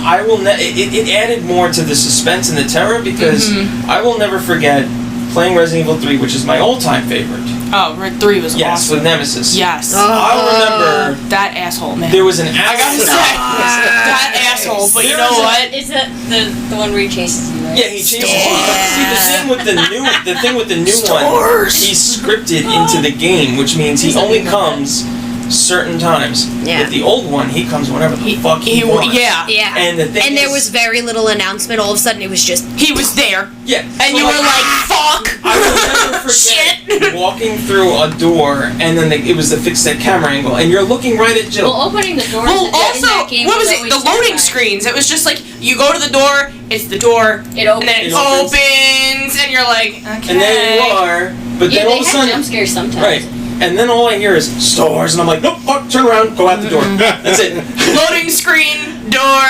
I will. It added more to the suspense and the terror because I will never forget playing Resident Evil 3, which is my all-time favorite. Oh, Red 3 was Yes, awesome. with Nemesis. Yes. I remember That asshole, man. there was an I gotta say, that asshole, but you There know was a- what? Is that the one where he chases you, right? Yeah, he chases you. See, the thing with the new one, he's scripted into the game, which means he only comes certain times. Yeah. With the old one, he comes whenever the fuck he wants. Yeah. Yeah. And the thing there is- was very little announcement. All of a sudden, it was just He was there. Yeah. And you were like, fuck! I will never forget walking through a door, and then it was the fixed that camera angle, and you're looking right at Jill. Well, opening the doors Well, in also, that game what was it? always The loading terrifying. screens. It was just like, you go to the door, it's the door, It and then it opens. opens, and you're like, okay. And there you are, but Yeah, then all they of a had sudden, jump scares sometimes. right? And then all I hear is stores, and I'm like, nope, fuck, turn around, go out the door. That's it. Loading screen, door.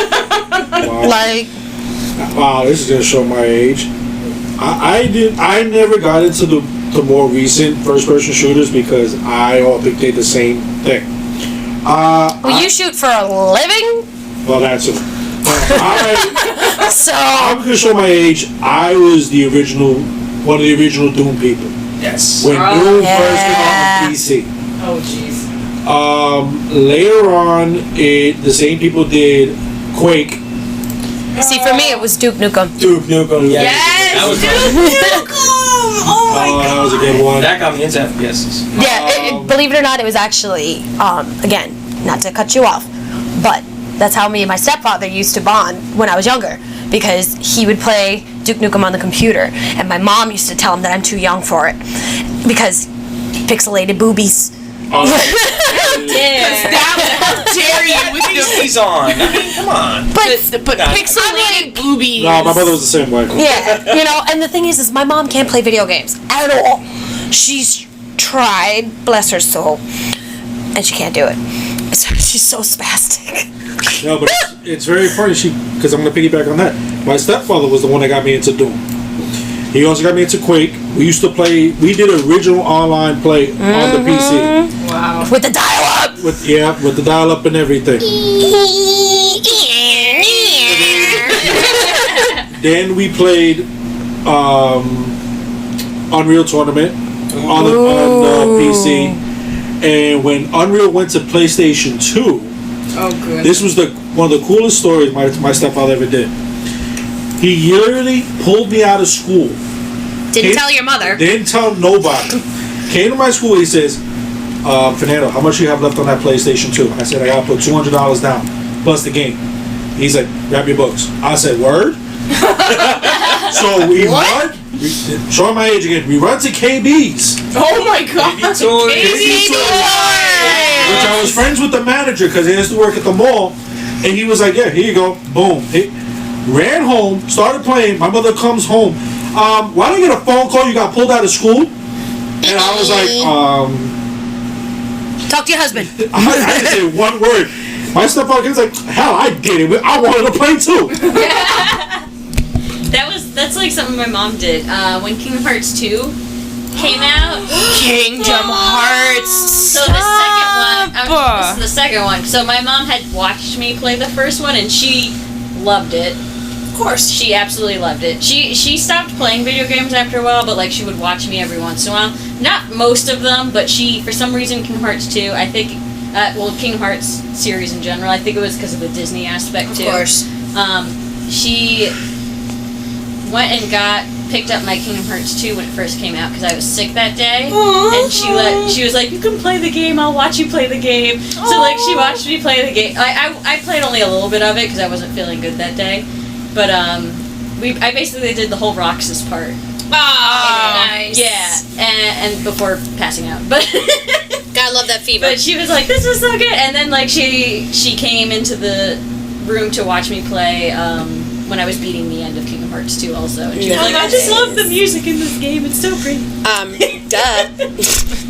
Wow. like Wow, this is gonna show my age. I never got into the more recent first person shooters because I all think they're the same thing. well, you shoot for a living, Well, that's it. so I'm gonna show my age. I was one of the original Doom people Yes. when Doom yeah. first came out on PC. Oh, jeez. Later on, the same people did Quake, see for me, it was Duke Nukem. Duke Nukem. Yes. Yes, That was Duke Nukem! Oh my god. That was a good one. That got me into FPSs. Yeah, believe it or not, it was actually, again, not to cut you off, but that's how me and my stepfather used to bond when I was younger, because he would play Duke Nukem on the computer, and my mom used to tell him that I'm too young for it, because pixelated boobies. How dare you with the He's on. I mean, come on. but pixelated boobies. No, my brother was the same way. Yeah, and the thing is my mom can't play video games at all. She's tried, bless her soul, and she can't do it. She's so spastic. No, but it's very funny. Because I'm gonna piggyback on that. My stepfather was the one that got me into Doom. He also got me into Quake. We used to play. We did original online play on the PC. Wow. With the dial-up. With the dial-up and everything. Then we played Unreal Tournament on PC. And when Unreal went to PlayStation 2, this was one of the coolest stories my stepfather ever did. He literally pulled me out of school. Didn't tell your mother. Didn't tell nobody. Came to my school. He says, Fernando, how much you have left on that PlayStation 2? I said, I gotta put $200 down plus the game. He's like, grab your books. I said, word? So we run. Showing my age again. We run to KB's. Oh my god. KB Toys. Which I was friends with the manager because he used to work at the mall. And he was like, yeah, here you go. Boom. He ran home, started playing. My mother comes home. Why don't you get a phone call? You got pulled out of school? And I was like, talk to your husband. I didn't say one word. My stepfather was like, hell, I did it. I wanted to play too. That's like something my mom did. When Kingdom Hearts 2 came out. Kingdom Hearts. So the second one. This is the second one. So my mom had watched me play the first one, and she loved it. Of course, she absolutely loved it. She stopped playing video games after a while, but like she would watch me every once in a while. Not most of them, but she, for some reason, Kingdom Hearts 2. I think, Kingdom Hearts series in general. I think it was because of the Disney aspect too. Of course. She went and picked up my Kingdom Hearts 2 when it first came out because I was sick that day. And she was like, you can play the game, I'll watch you play the game. So like she watched me play the game. I played only a little bit of it because I wasn't feeling good that day. But I basically did the whole Roxas part. Oh, nice. Yeah, and before passing out. But gotta love that fever. But she was like, this is so good. And then like she came into the room to watch me play when I was beating the end of Kingdom Hearts 2 also. And she was like, I just love the music in this game. It's so great. Duh.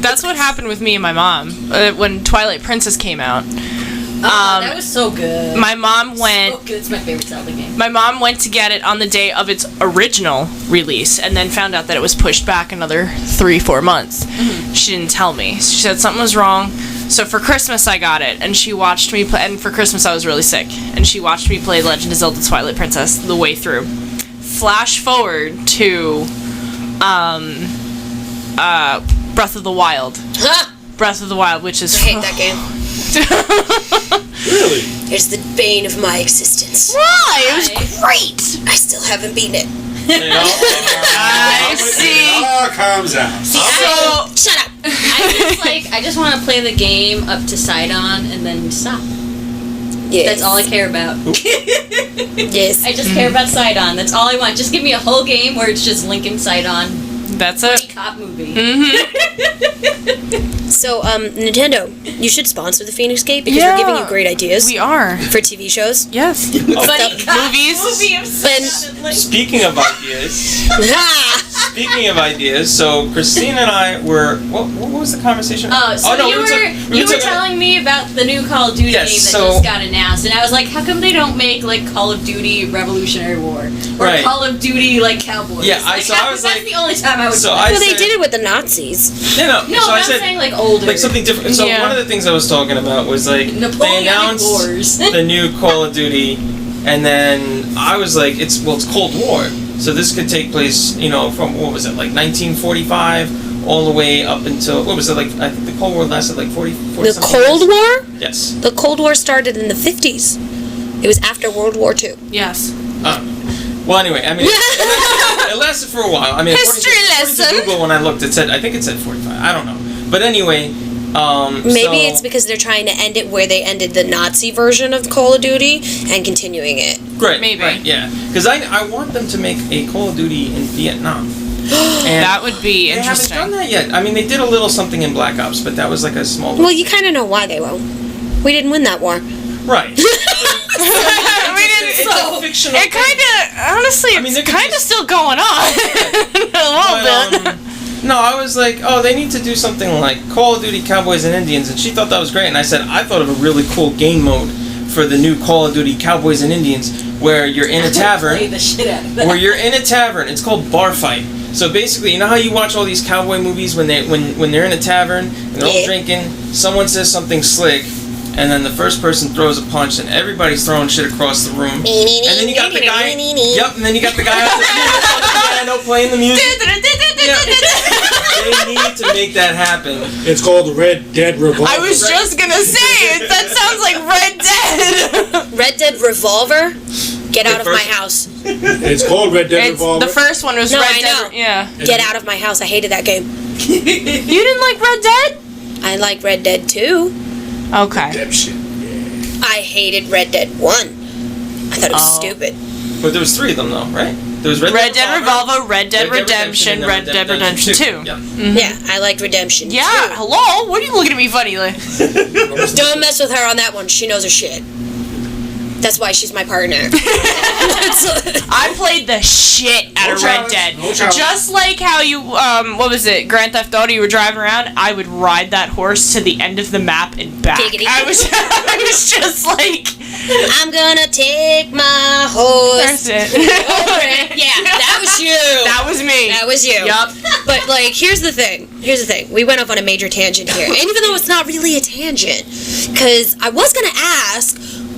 That's what happened with me and my mom when Twilight Princess came out. That was so good. My mom went. So good. It's my favorite Zelda game. My mom went to get it on the day of its original release, and then found out that it was pushed back another 3-4 months. Mm-hmm. She didn't tell me. She said something was wrong. So for Christmas I got it, and she watched me play. And for Christmas I was really sick, and she watched me play Legend of Zelda: Twilight Princess the way through. Flash forward to, Breath of the Wild. Breath of the Wild, which is. I hate that game. Really? It's the bane of my existence. Why? It was great. I still haven't beaten it. I see. It all comes out. Shut up. I just want to play the game up to Sidon and then stop. Yes. That's all I care about. Yes. I just care about Sidon. That's all I want. Just give me a whole game where it's just Link and Sidon. That's it. Cop movie. So, Nintendo, you should sponsor the Phoenix Gate because we're giving you great ideas. We are. For TV shows. Yes. Movies. Speaking of ideas, so Christine and I were. What was the conversation? You were telling me about the new Call of Duty game that just got announced, and I was like, how come they don't make like Call of Duty Revolutionary War or Call of Duty like Cowboys? Yeah, I was like, that's the only time I would. Well, they did it with the Nazis. No, so I said, saying like older, like something different. So one of the things I was talking about was like they announced the new Call of Duty, and then I was like, it's Cold War, so this could take place, from what was it, like 1945 all the way up until what was it, like I think the Cold War lasted like 40 The Cold War? Yes. The Cold War started in the 50s. It was after World War II. Yes. Well, anyway, I mean, it lasted for a while. I mean, History according to Google, when I looked, I think it said 45. I don't know. But anyway, maybe it's because they're trying to end it where they ended the Nazi version of Call of Duty and continuing it. Great. Maybe. Right, yeah. Because I want them to make a Call of Duty in Vietnam. And that would be interesting. They haven't done that yet. I mean, they did a little something in Black Ops, but that was like a small... Well, you kind of know why they won't. We didn't win that war. Right. It's a fictional thing. It kind of, honestly, it's kind of still going on. A little bit. No, I was like, they need to do something like Call of Duty Cowboys and Indians, and she thought that was great, and I said, I thought of a really cool game mode for the new Call of Duty Cowboys and Indians, where you're in a tavern. Play the shit out of that. Where you're in a tavern. It's called Bar Fight. So basically, you know how you watch all these cowboy movies when they're in a tavern and they're all drinking, someone says something slick, and then the first person throws a punch, and everybody's throwing shit across the room. And then you got the guy. Yep, and then you got the guy on the piano playing the music. They need to make that happen. It's called Red Dead Revolver. I was just gonna say it. That sounds like Red Dead. Red Dead Revolver? Get out of my first- house. It's called Red Dead Revolver. The first one was No, Red I Dead. know. Yeah. Get out of my house. I hated that game. You didn't like Red Dead? I like Red Dead 2. Okay. That shit. I hated Red Dead 1. I thought it was stupid. But there was 3 of them, though, right? There was Red Dead Revolver, Red Dead Redemption, and Red Dead Redemption 2. Yep. Yeah, I liked Redemption Yeah, 2. hello? What are you looking at me funny like? Don't mess with her on that one. She knows her shit. That's why she's my partner. I played the shit out of Red Dead. No challenge. Just like how you, what was it, Grand Theft Auto, you were driving around, I would ride that horse to the end of the map and back. Giggity. I was just like, I'm gonna take my horse. there's it. Yeah, that was you. That was me. That was you. Yup. But, like, here's the thing. We went off on a major tangent here. And even though it's not really a tangent, because I was going to ask,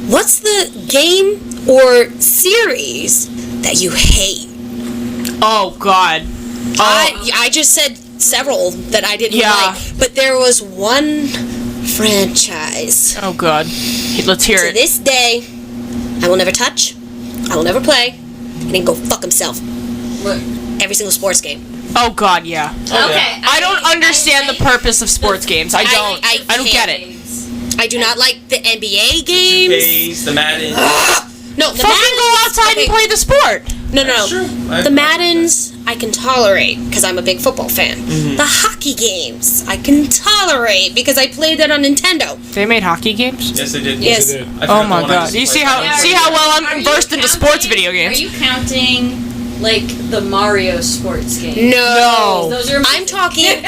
what's the game or series that you hate? Oh, God. I just said several that I didn't Yeah. like. But there was one franchise. Oh, God. Let's hear To it. this day, I will never touch. I will never play. And then go fuck himself. What? Every single sports game. Oh, God, yeah. Okay. I don't understand the purpose of sports games. I don't. I don't get it. I do not like the NBA games. 2Ks, the Madden. No, the Fucking go outside and play the sport. No. True. The Maddens I can tolerate because I'm a big football fan. The hockey games I can tolerate because I played that on Nintendo. They made hockey games? Yes, they did. Yes. They did. I Oh forgot the my one I God! just You see played. how well I'm Are you versed into counting- sports video Are games? you counting like the Mario sports games? No. Those are I'm talking.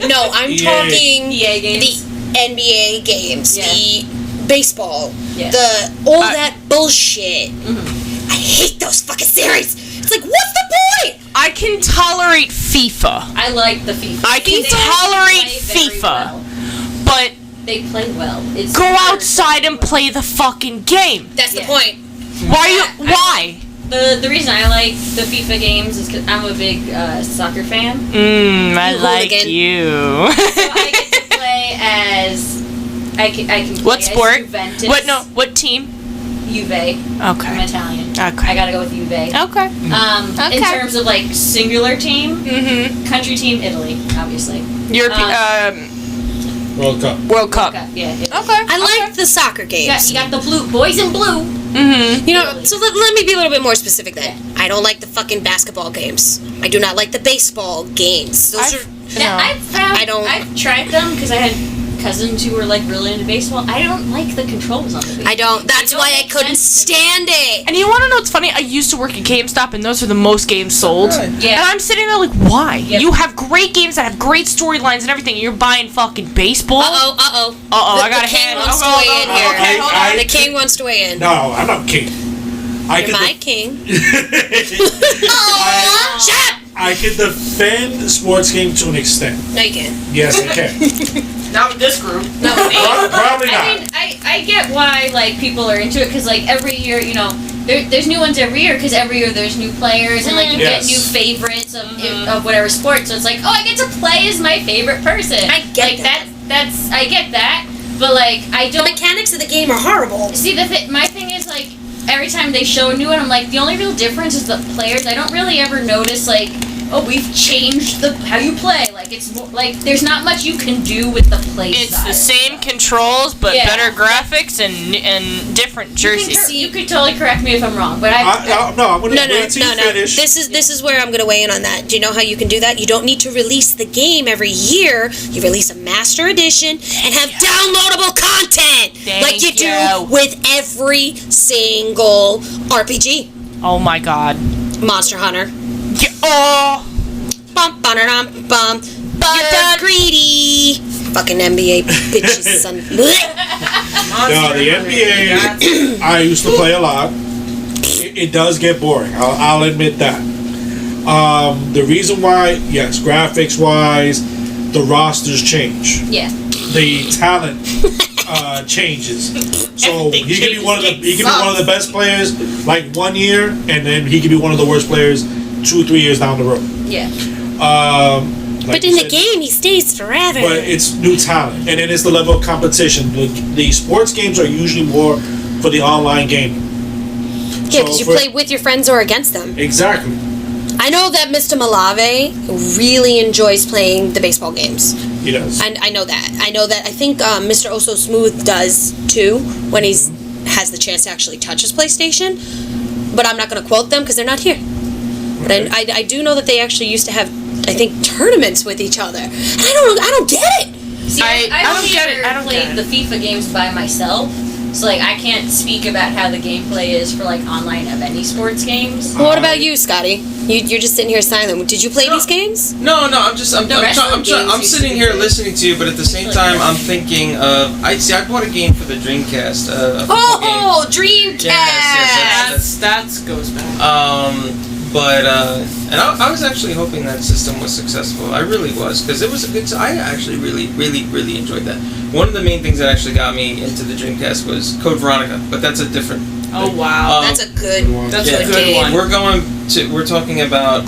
No, I'm EA. talking EA games. the NBA games, Yeah. the baseball, Yeah. all that bullshit. I hate those fucking series. It's like, what's the point? I can tolerate FIFA, I like the FIFA. I can They tolerate play very FIFA. well. but They play well. It's go outside and play the fucking game. That's the Yeah. point. Why? The reason I like the FIFA games is because I'm a big soccer fan. I You like hooligan. you. So I get to play as I can play What as sport? Juventus. What team? Juve. I'm Okay. Italian. Okay. I gotta go with Juve. Okay. In Okay. terms of like singular team, Mm-hmm. country team, Italy, obviously. European World Cup. World Cup. Okay, yeah. Italy. Okay. I like the soccer games. You got the blue boys in blue. Mm-hmm. You know, so let me be a little bit more specific then. I don't like the fucking basketball games. I do not like the baseball games. Those are. I've tried them because I had cousins who were like really into baseball. I don't like the controls on the baseball. I don't. That's They why don't I make couldn't sense to me. stand it. And you want to know what's funny? I used to work at GameStop, and those are the most games sold. Right. Yeah. And I'm sitting there like, why? Yep. You have great games that have great storylines and everything. And you're buying fucking baseball. Uh oh. I got a The king hand. wants to Oh, weigh in here. okay, hold on. The king wants to weigh in. No, I'm not king. I You're can my king. I, Shut up! I can defend sports game to an extent. No, you can't. Yes, I can. Not with this group. No, Probably not. I mean, I get why like people are into it because like every year, you know, there's new ones every year because every year there's new players and like you Yes. get new favorites of whatever sport. So it's like, oh, I get to play as my favorite person. I get like that. That's I get that, but like I The don't mechanics of the game are horrible. see my thing is like every time they show a new one, I'm like the only real difference is the players. I don't really ever notice like, oh, we've changed how you play. Like it's more, like there's not much you can do with the play It's style. the same controls, but Yeah. better graphics and different jerseys. You could totally correct me if I'm wrong, but No, I'm gonna No. wait till you finish. This is where I'm gonna weigh in on that. Do you know how you can do that? You don't need to release the game every year. You release a master edition and have downloadable content like you Thank you. do with every single RPG. Oh my god. Monster Hunter. Oh. Bum bum bum bum. You're done. greedy. Fucking NBA bitches, son. No, the NBA, I used to play a lot. It does get boring. I'll admit that. The reason why, yes, graphics wise, the rosters change. yeah. The talent changes. So Everything he could be one of the changes. best players like 1 year, and then he could be one of the worst players 2-3 years down the road. Yeah. Like But in you the said, game, he stays forever. but it's new talent, and then it's the level of competition. The sports games are usually more for the online game. Yeah, because you for- play with your friends or against them. Exactly. I know that Mr. Malave really enjoys playing the baseball games. He does. And I know that. I think Mr. Oso Smooth does too when he's has the chance to actually touch his PlayStation. But I'm not going to quote them because they're not here. But I do know that they actually used to have, I think, tournaments with each other. And I don't get it. See, I I've don't get it. never I don't played get it. the FIFA games by myself, so like I can't speak about how the gameplay is for like online of any sports games. Well, what about you, Scotty? You're just sitting here silent. Did you play these games? No, I'm wrestling games used sitting to be here good. listening to you, but at the same time, I'm thinking of. I bought a game for the Dreamcast. A football game. Oh, Dreamcast! Yes. That goes back. And I was actually hoping that system was successful. I really was, because it was a good. I actually really enjoyed that. One of the main things that actually got me into the Dreamcast was Code Veronica, but that's a different. Oh wow. That's a good. That's Yeah, a good one. We're talking about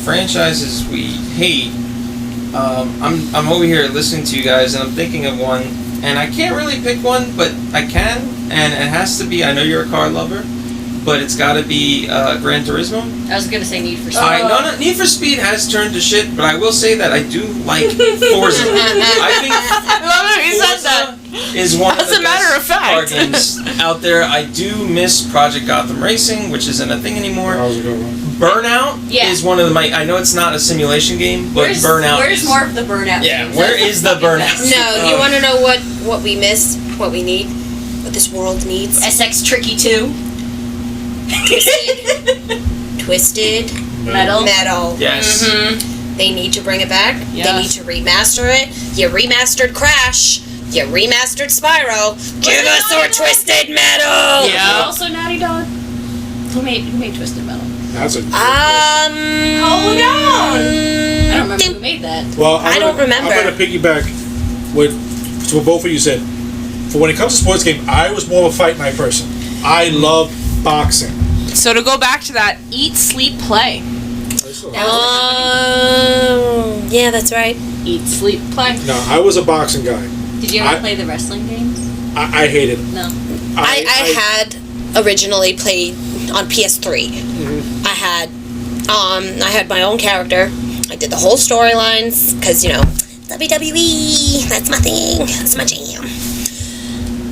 franchises we hate. I'm over here listening to you guys, and I'm thinking of one, and I can't really pick one, but I can, and it has to be. I know you're a car lover, but it's got to be Gran Turismo. I was gonna say Need for Speed. No, Need for Speed has turned to shit, but I will say that I do like Forza. I think I love it. You said that. Forza is one As of the a matter best of fact. car games out there. I do miss Project Gotham Racing, which isn't a thing anymore. That was a good one. Burnout Yeah. is one of my. I know it's not a simulation game, but Burnout. Where's is, more of the Burnout? Yeah, games? where That's is the fucking Burnout? best. No, you want to know what we miss, what we need, what this world needs? SX Tricky 2. Twisted Metal. Yes. They need to bring it back. They Yes. need to remaster it. You remastered Crash. You remastered Spyro. Give us our Twisted Metal. Yeah. Also Naughty Dog. Who made Twisted Metal? That's a good Hold on. I don't remember who made that. Well, I don't remember. I'm going to piggyback with what both of you said. For when it comes to sports game, I was more of a fight night person. I love boxing. So to go back to that, eat, sleep, play. Yeah, that's right. Eat, sleep, play. No, I was a boxing guy. Did you ever I- play the wrestling games? I hated it. No. I had originally played on PS3. Mm-hmm. I had my own character. I did the whole storylines because WWE. That's my thing. That's my jam.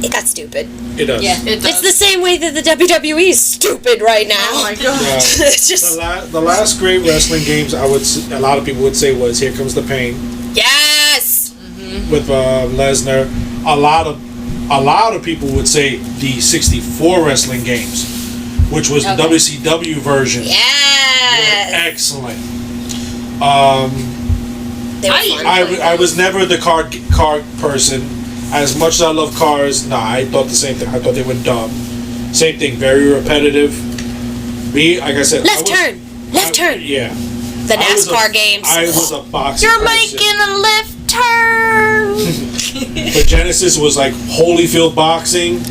It got stupid. It does. Yeah. It does. It's the same way that the WWE is stupid right now. Oh my god. It's just The last great wrestling games a lot of people would say was Here Comes the Pain yes. with Lesnar. A lot of people would say the 64 wrestling games, which was the Okay. WCW version. Yes. Were excellent. They were fun. I was never the car person. As much as I love cars, I thought the same thing. I thought they were dumb. Same thing, very repetitive. Me, like I said, Left turn. Left turn. Yeah. The I was NASCAR games. I was a boxing You're person. making a left turn. But Genesis was like Holyfield boxing.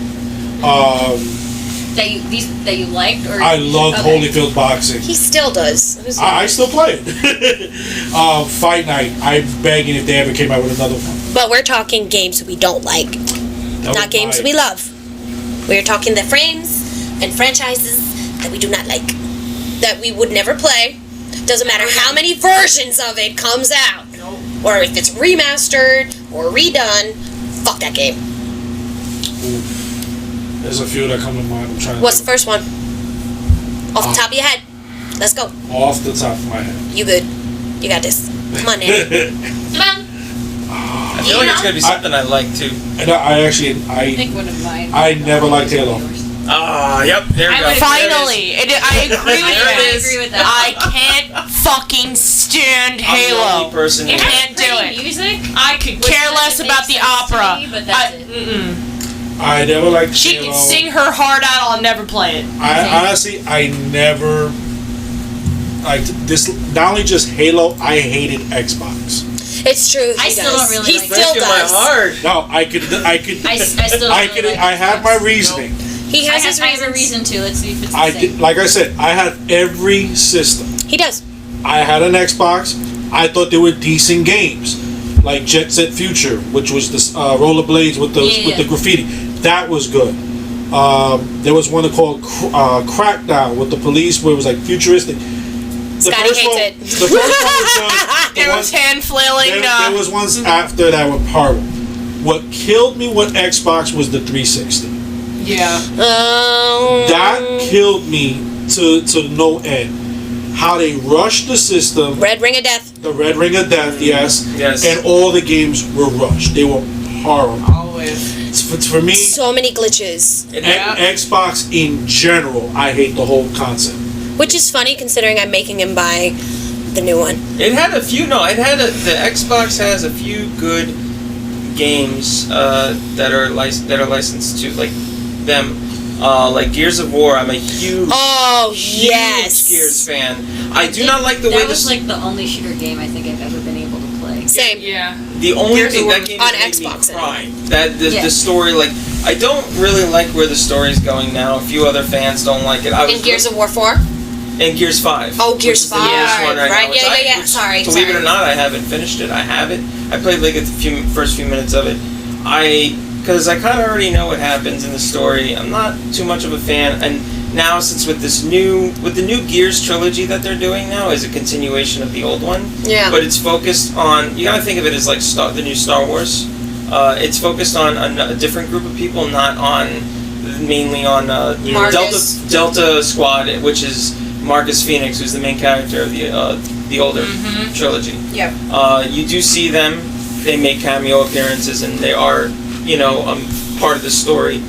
That you liked or I loved Okay. Holyfield boxing. He still does. I still play it. Fight Night. I'm begging if they ever came out with another one. But we're talking games we don't like, That not was games my- we love. We're talking the frames and franchises that we do not like, that we would never play. Doesn't matter how many versions of it comes out, or if it's remastered or redone. Fuck that game. There's a few that come to mind. I'm trying to What's the think first one? Off the top of your head. Let's go. off the top of my head. You good? You got this. Come on, Nanny. Come on. I feel like it's gonna be something I like too. And I Pick one of mine. I never liked Halo. Yep. There we I go. would- Finally, I agree with There it that. is. I agree with that. I can't fucking stand I'm the only Halo. person It here. has Can't do pretty it. music. I could which care less doesn't about make the sense to opera. me, but that's it. I never liked She Halo. can sing her heart out. I'll never play it. I honestly, I never liked this. Not only just Halo, I hated Xbox. It's true. I he still does. don't really He like still Breaking my does. heart. No, I still don't really like I had my Xbox. reasoning. He has his I have a reasons. reason to. Let's see if it's the I same. did, like I said, I had every system. He does. I had an Xbox. I thought they were decent games, like Jet Set Future, which was the rollerblades with the Yeah. with the graffiti. That was good. There was one called Crackdown with the police, where it was like futuristic. The Scotty hates one, it. The first one was good. The It was ones- hand flailing. there was ones after that were horrible. What killed me with Xbox was the 360. Yeah. That killed me to no end. How they rushed the system, Red Ring of Death. the Red Ring of Death, yes, Yes. and all the games were rushed. They were horrible. Always. For me, So many glitches. Yeah. Xbox in general, I hate the whole concept. Which is funny considering I'm making him buy the new one. It had a few. No, the Xbox has a few good games that are licensed to like them. Like Gears of War, I'm a huge Yes. Gears fan. I do not like the way That was this. like the only shooter game I think I've ever been able to play. Same. Yeah. The only Gears thing of that War game on made Xbox, me cry. That the Yeah. story, like, I don't really like where the story's going now. A few other fans don't like it. In Gears of War 4? and Gears 5. Oh, which Gears is the newest 5, one right, now, which yeah. which, Sorry, Believe it sorry. or not, I haven't finished it. I have it. I played like the first few minutes of it. Because I kind of already know what happens in the story. I'm not too much of a fan, and now since with the new Gears trilogy that they're doing now is a continuation of the old one. Yeah. But it's focused on, you gotta think of it as like the new Star Wars. It's focused on a different group of people, not mainly on Marcus. Delta Squad, which is Marcus Feinics, who's the main character of the older trilogy. Yep. You do see them; they make cameo appearances, and they are, part of the story.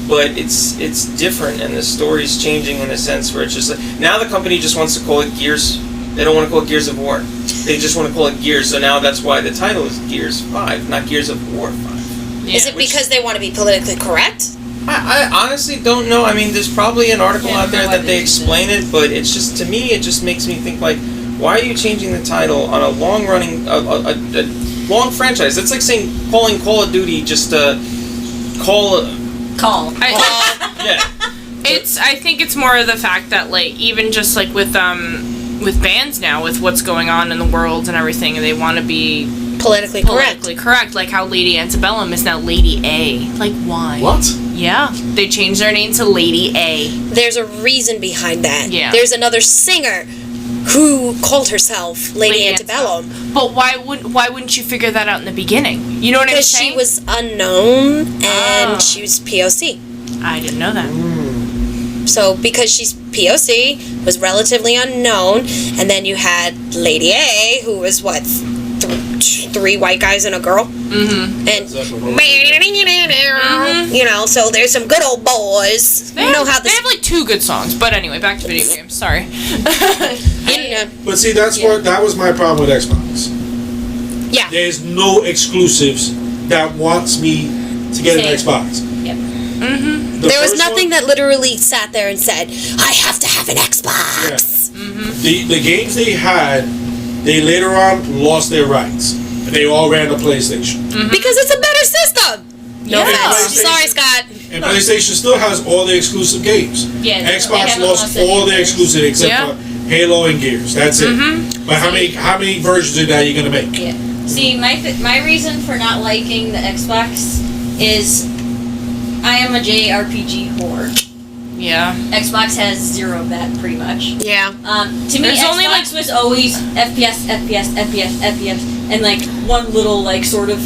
But it's different, and the story's changing in a sense where it's just like now the company just wants to call it Gears. They don't want to call it Gears of War. They just want to call it Gears. So now that's why the title is Gears 5, not Gears of War 5. Is it because they want to be politically correct? I honestly don't know. I mean, there's probably an article Yeah, out there no, that I they didn't see explain it, but it's just, to me, it just makes me think like, why are you changing the title on a long-running, a long franchise? That's like calling Call of Duty just Call. yeah. I think it's more of the fact that like even just like with bands now, with what's going on in the world and everything, they want to be Politically correct. politically correct. Like how Lady Antebellum is now Lady A. Like why? What? Yeah, they changed their name to Lady A. There's a reason behind that. Yeah. There's another singer who called herself Lady Lady Antebellum But why wouldn't you figure that out in the beginning? You know what I'm because saying? she was unknown and Oh. she was POC. I didn't know that. So because she's POC, was relatively unknown, and then you had Lady A, who was what, three white guys and a girl, and so there's some good old boys. They You know how they this. have like 2 good songs, but anyway, back to video games. Sorry. But see, that was my problem with Xbox. Yeah. There's no exclusives that wants me to get an Same. Xbox. Yep. There was nothing that literally sat there and said, "I have to have an Xbox." Yeah. The games they had, they later on lost their rights. They all ran to PlayStation. Because it's a better system. No Yeah. offense. Sorry, Scott. And PlayStation still has all the exclusive games. Yeah, they Xbox haven't lost lost any all of their those. exclusive except Yeah. for Halo and Gears. That's it. But how many versions of that are you gonna make? Yeah. See, my reason for not liking the Xbox is I am a JRPG whore. Yeah. Xbox has 0 of that, pretty much. Yeah. To me, There's Xbox only, like- was always FPS, and like one little like sort of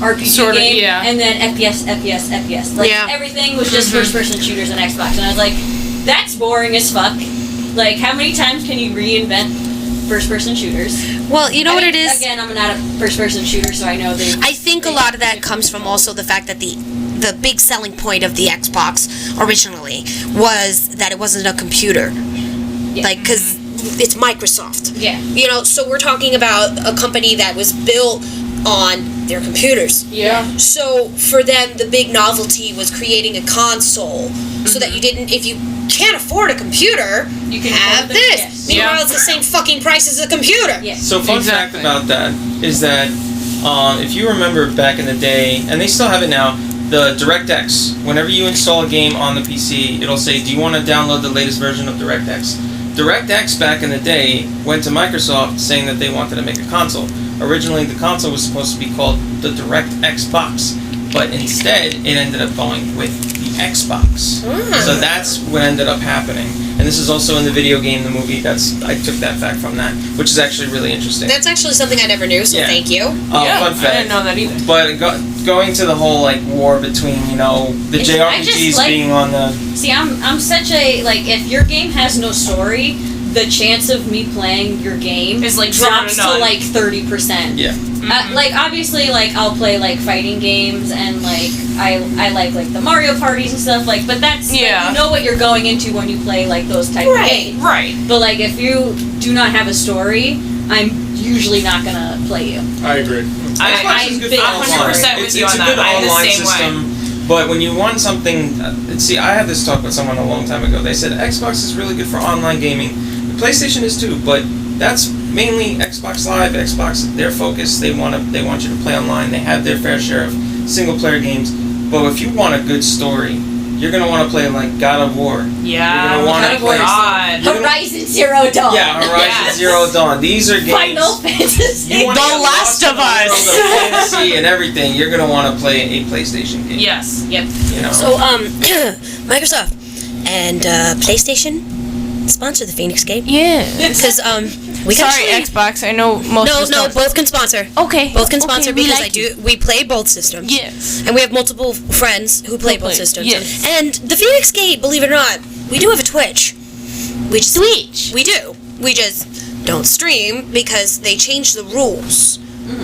RPG Sort of, game, yeah. and then FPS. Like Yeah. everything was just first-person shooters on Xbox, and I was like, that's boring as fuck. Like, how many times can you reinvent first-person shooters? Well, you know I what mean, it is. Again, I'm not a first-person shooter, so I know they. I think a lot of that comes from also the fact that the big selling point of the Xbox originally was that it wasn't a computer. Yeah. Like, because it's Microsoft. Yeah. So we're talking about a company that was built on their computers. Yeah. So for them, the big novelty was creating a console so that you didn't, if you can't afford a computer, You can have afford the- this. yes. Meanwhile, Yeah. it's the same fucking price as a computer. Yes. So fun fact Exactly. about that is that if you remember back in the day, and they still have it now, the DirectX, whenever you install a game on the PC, it'll say, do you want to download the latest version of DirectX? DirectX back in the day went to Microsoft saying that they wanted to make a console. Originally, the console was supposed to be called the DirectX box, but instead, it ended up going with the Xbox. So that's what ended up happening. And this is also in the video game, the movie. I took that fact from that, which is actually really interesting. That's actually something I never knew, so Yeah. thank you. Yeah, Fun fact. I didn't know that either. But going to the whole war between the It's- I just JRPGs like- being on the See, I'm such a if your game has no story, the chance of me playing your game Is, like, zero to drops to none. 30%. yeah. Obviously, I'll play fighting games and I like the Mario parties and stuff but that's Yeah. you know what you're going into when you play those type of games. Right. But if you do not have a story, I'm usually not gonna play you. I agree. Xbox is I'm good big for on online. 100% with It's you a on that. good I'm the online same way. system. But when you want something, see, I had this talk with someone a long time ago. They said Xbox is really good for online gaming. The PlayStation is too, but that's mainly Xbox Live. Xbox, their focus, they want you to play online. They have their fair share of single player games. But if you want a good story, you're gonna want to play God of War. Yeah. You're gonna want God to of War play. is God. You're gonna- Horizon Zero Dawn. Yeah, Horizon Yes. Zero Dawn. These are games. Final Fantasy. You wanna The get Last lost in of the world Us. of fantasy and everything. You're gonna want to play a PlayStation game. Yes. Yep. You know. So, Microsoft and PlayStation sponsor the Feinics Gate. Yeah. Because, we can Sorry, actually... Xbox. I know most of No, the both can sponsor. Okay. Both can sponsor okay, because we like we play both systems. Yes. And we have multiple friends who play both play, systems. yes. And the Feinics Gate, believe it or not, we do have a Twitch. We just Twitch. We do. We just don't stream because they changed the rules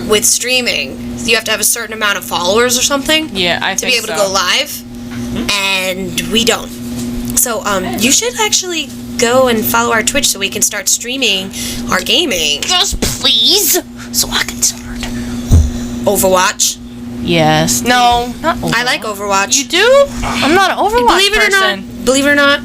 with streaming. You have to have a certain amount of followers or something Yeah, I to think be able so. to go live, and we don't. So you should actually go and follow our Twitch so we can start streaming our gaming. Just please, so I can start. Overwatch. Yes. No, not Overwatch. I like Overwatch. You do? I'm not an Overwatch Believe it person. believe it or not,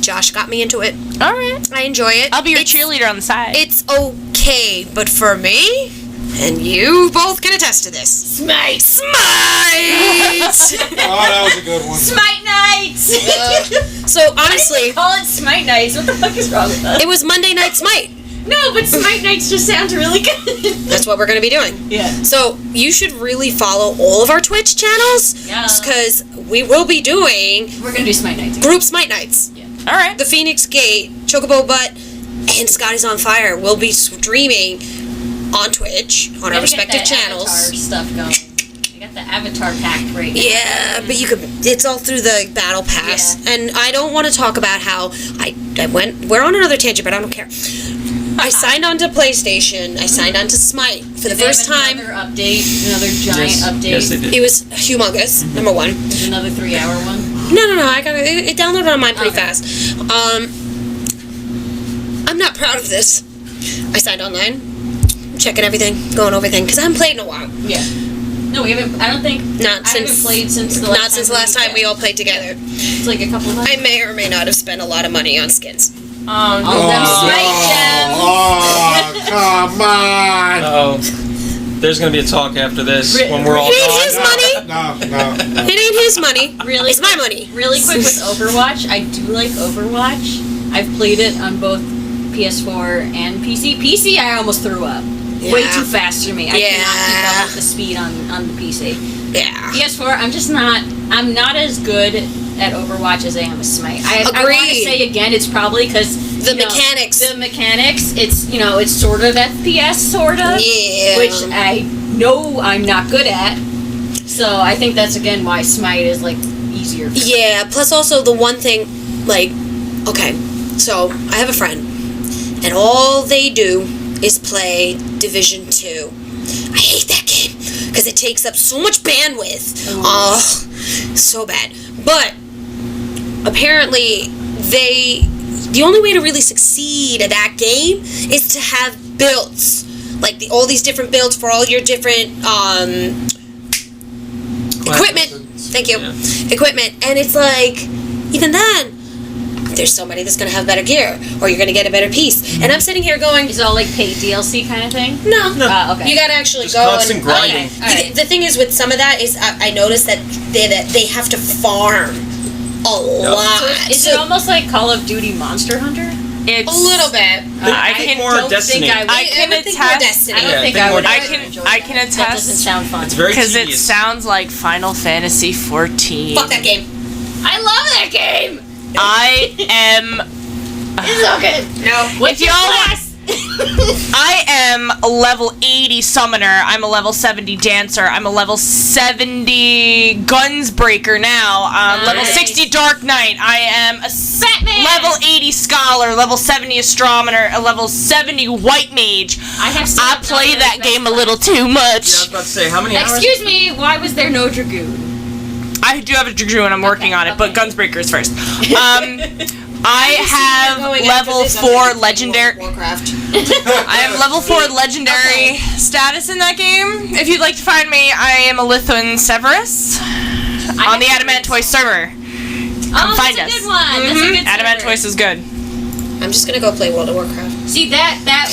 Josh got me into it. All right. I enjoy it. I'll be your It's- cheerleader on the side. It's okay, but for me, and you both can attest to this. Smite. Smite! Oh, that was a good one. Smite Nights. So honestly, Call it Smite Nights. What the fuck is wrong with us? it was Monday Night Smite. No, but Smite Nights just sounds really good. That's what we're going to be doing. Yeah. So you should really follow all of our Twitch channels Yeah. because we will be doing We're gonna do Smite Nights. group Smite Nights. All right. The Feinics Gate, Chocobobutt, and Scottys on Fire will be streaming on Twitch on our respective channels. Avatar stuff going. I got the Avatar pack right now. Yeah, but you could. It's all through the battle pass, and I don't want to talk about how I went. We're on another tangent, but I don't care. I signed on to PlayStation. I signed on to Smite for the Did they first have time. Another update. Another giant update. Yes, they did. It was humongous. Number one. There's another 3-hour one. No. I got it downloaded on mine pretty Okay. fast. I'm not proud of this. I signed online, checking everything, going over everything, because I haven't played in a while. Yeah. No, we haven't. I don't think. Not I since haven't played since the last not since the last time we all played together. It's like a couple of months. I may or may not have spent a lot of money on skins. All them Smite gems. Oh, come on. Oh, there's gonna be a talk after this when we're all It ain't his gone. money. No. It ain't his money. Really? It's my money. Really quick with Overwatch, I do like Overwatch. I've played it on both PS4 and PC. PC, I almost threw up. Way Yeah. too fast for me. I cannot keep Yeah. up with the speed on the PC. Yeah. PS4, I'm not as good at Overwatch as I am with Smite. I want to Agreed. say again, it's probably because The mechanics. The mechanics. It's sort of FPS, sort of. Yeah. Which I know I'm not good at. So I think that's again why Smite is easier. For me. Yeah, plus also the one thing, okay, so I have a friend, and all they do is play Division 2. I hate that game, because it takes up so much bandwidth. Oh, so bad. But, apparently, the only way to really succeed at that game is to have builds. like all these different builds for all your different equipment. Thank you. Yeah. Equipment, and it's like, even then, there's somebody that's gonna have better gear, or you're gonna get a better piece. And I'm sitting here going, Is it all like paid DLC kind of thing? no. Okay. You gotta actually Just go constant and grinding. Okay. Alright. The thing is with some of that is I noticed that they have to farm a lot. So is it almost like Call of Duty Monster Hunter? It's a little bit? I can more don't Destiny. think I would. I can would think more attest. Destiny. I don't Yeah, think think I would. more ever Destiny. enjoy I that. can That doesn't attest sound fun. It's very because it tedious. sounds like Final Fantasy 14. Fuck that game. I love that game. I am. It's so good. No. What's If your y'all- class? I am a level 80 summoner. I'm a level 70 dancer. I'm a level 70 gunsbreaker now. Level Nice. 60 dark knight. I am a Batman. level 80 scholar. Level 70 astronomer. A level 70 white mage. I have. I play that game a little too much. Yeah, I was about to say, how many hours? Excuse me. Why was there no dragoon? I do have a dragoon. I'm working on it, but okay. gunsbreakers first. I have level 4 legendary. Warcraft. I am level 4 legendary status in that game. If you'd like to find me, I am a Lithuan Severus on the Adamantoise server. Oh, find that's us. a good one. That's a good Adamantoise server. is good. I'm just gonna go play World of Warcraft. See that That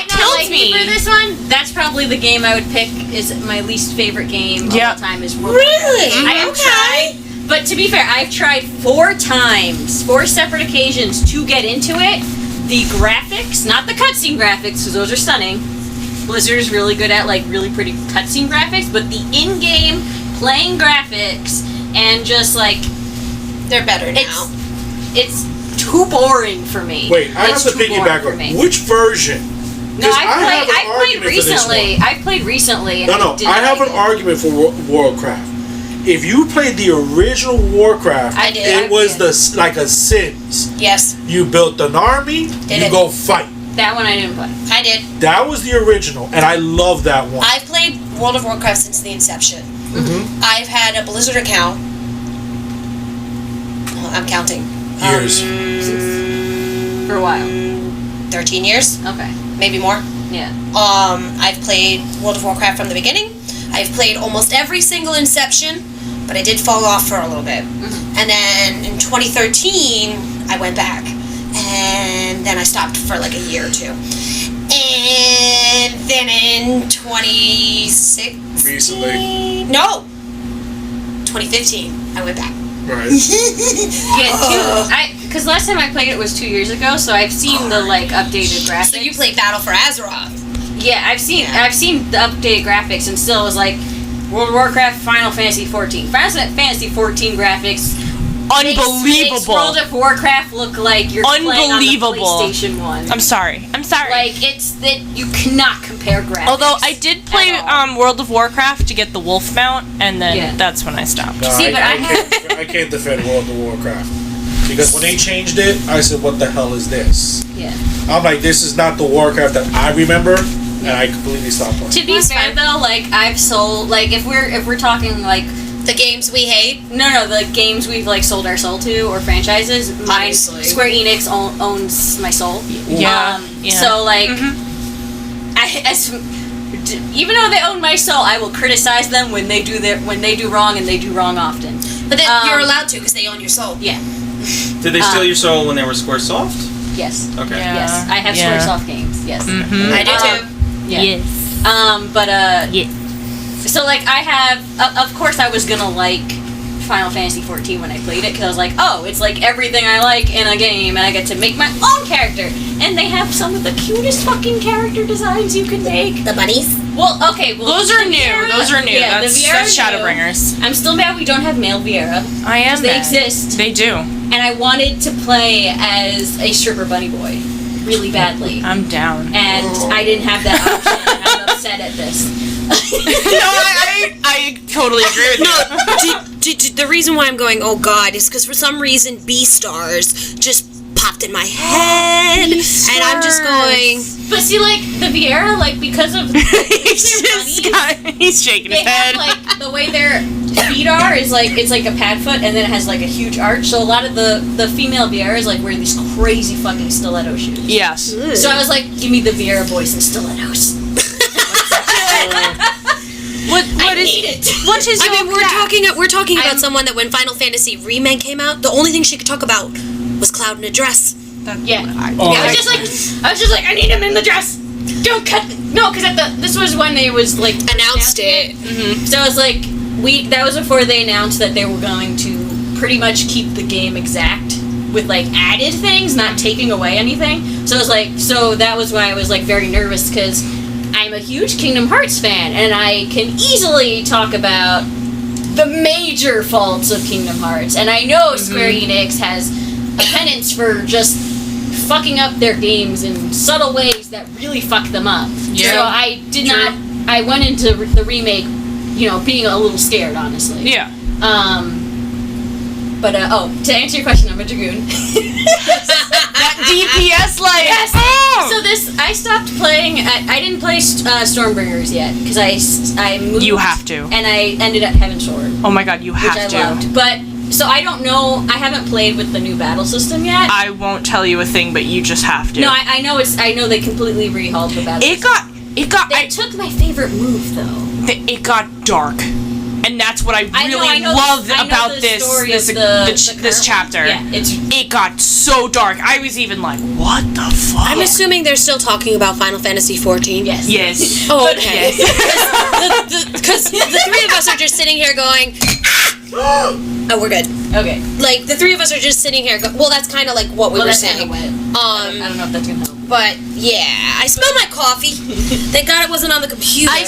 kills kills me. for this one. That's probably the game I would pick. Is my least favorite game of Yeah. all time. Is World Really? I have tried, but to be fair, I've tried 4 times, 4 separate occasions to get into it. The graphics, not the cutscene graphics, because those are stunning. Blizzard is really good at like really pretty cutscene graphics, but the in-game playing graphics and just like They're better now. it's too boring for me. Wait, I It's have to too boring piggyback for on me. which version? No, 'Cause I have an played argument for this recently. one. I played recently. And No, I did I have like an it. argument for Warcraft. If you played the original Warcraft, I did. it was like a Sims. Yes, You built an army, you it. go fight. That one I didn't play. I did. That was the original, and I love that one. I've played World of Warcraft since the inception. Mm-hmm. I've had a Blizzard account. Well, I'm counting. Years. For a while. 13 years, Okay. maybe more. Yeah. I've played World of Warcraft from the beginning. I've played almost every single Inception, but I did fall off for a little bit. And then in 2013, I went back. And then I stopped for like a year or two. And then in 2016... Recently. No! 2015, I went back. Right. Yeah, because last time I played it was 2 years ago, so I've seen the like updated graphics. So you played Battle for Azeroth. Yeah, I've seen the updated graphics, and still it was like World of Warcraft, Final Fantasy 14. Final Fantasy 14 graphics. Makes Unbelievable. World of Warcraft look like you're playing on the Unbelievable. PlayStation 1. I'm sorry. Like you cannot compare graphics. Although I did play at all. World of Warcraft to get the wolf mount, and then Yeah. that's when I stopped. No, See, but I I can't defend World of Warcraft. Because when they changed it, I said, what the hell is this? Yeah. I'm like, this is not the Warcraft that I remember, and I completely stopped playing. To be That's fair fine. though, like I've sold like if we're talking like The games we hate. no the games we've like sold our soul to or franchises, mine Obviously. Square Enix owns my soul. Yeah, yeah. So like even though they own my soul, I will criticize them when they do wrong, and they do wrong often. But then you're Um, allowed to because they own your soul. Yeah. Did they steal your soul when they were Squaresoft? Yes. Okay. Yeah. Yes. I have Yeah. Squaresoft games. Yes. I do too. Yeah. Yes. But Yes. so like I have, of course I was gonna like Final Fantasy 14 when I played it because I was like, oh, it's like everything I like in a game, and I get to make my own character, and they have some of the cutest fucking character designs you can make. The bunnies. Well, okay, well Those are the new. Viera- Those are new. Yeah, That's the Viera new. Shadowbringers. I'm still mad we don't have male Viera, I am. they mad. exist, They do. and I wanted to play as a stripper bunny boy really badly, I'm down. and I didn't have that option, and I'm upset at this. No, I totally agree with you. The reason why I'm going, oh god, is because for some reason B-Stars just popped in my head. And I'm just going. But see, like the Vieira, like because of He's shaking they his head. have like the way their feet are is like it's like a pad foot, and then it has like a huge arch. So a lot of the female Vieiras like wear these crazy fucking stiletto shoes. Yes. So I was like, give me the Vieira boys and stilettos. What I is need it. What is I your mean, we're talking about I'm- someone that when Final Fantasy Remake came out, the only thing she could talk about was Cloud in a dress. Yeah. Oh, I was just like, I need him in the dress. Don't cut. No, because this was when they was like Announced it. So it's like that was before they announced that they were going to pretty much keep the game exact with like added things, not taking away anything. So it was like, so that was why I was like very nervous because I'm a huge Kingdom Hearts fan and I can easily talk about the major faults of Kingdom Hearts, and I know Square Enix has a penance for just fucking up their games in subtle ways that really fuck them up. Yeah. So I did not. I went into the remake, being a little scared, honestly. Yeah. But to answer your question, I'm a Dragoon. That DPS like. Yes. Oh! So I stopped playing. I didn't play Stormbringers yet because I moved. You have to. And I ended at Heaven's Sword, Oh my god, you which have I to. loved. But so I don't know. I haven't played with the new battle system yet. I won't tell you a thing, but you just have to. No, I know I know they completely rehauled the battle. It got. They took my favorite move though. It got dark, and that's what I really loved about this chapter. Yeah, It got so dark. I was even like, what the fuck? I'm assuming they're still talking about Final Fantasy 14. yes. Yes. Oh, okay. Because the three of us are just sitting here going, oh, we're good. Okay. Like, the three of us are just sitting here well, that's kind of like what we were That's saying. kinda wet. I don't know if that's gonna help. But, yeah. I smell my coffee. Thank God it wasn't on the computer. I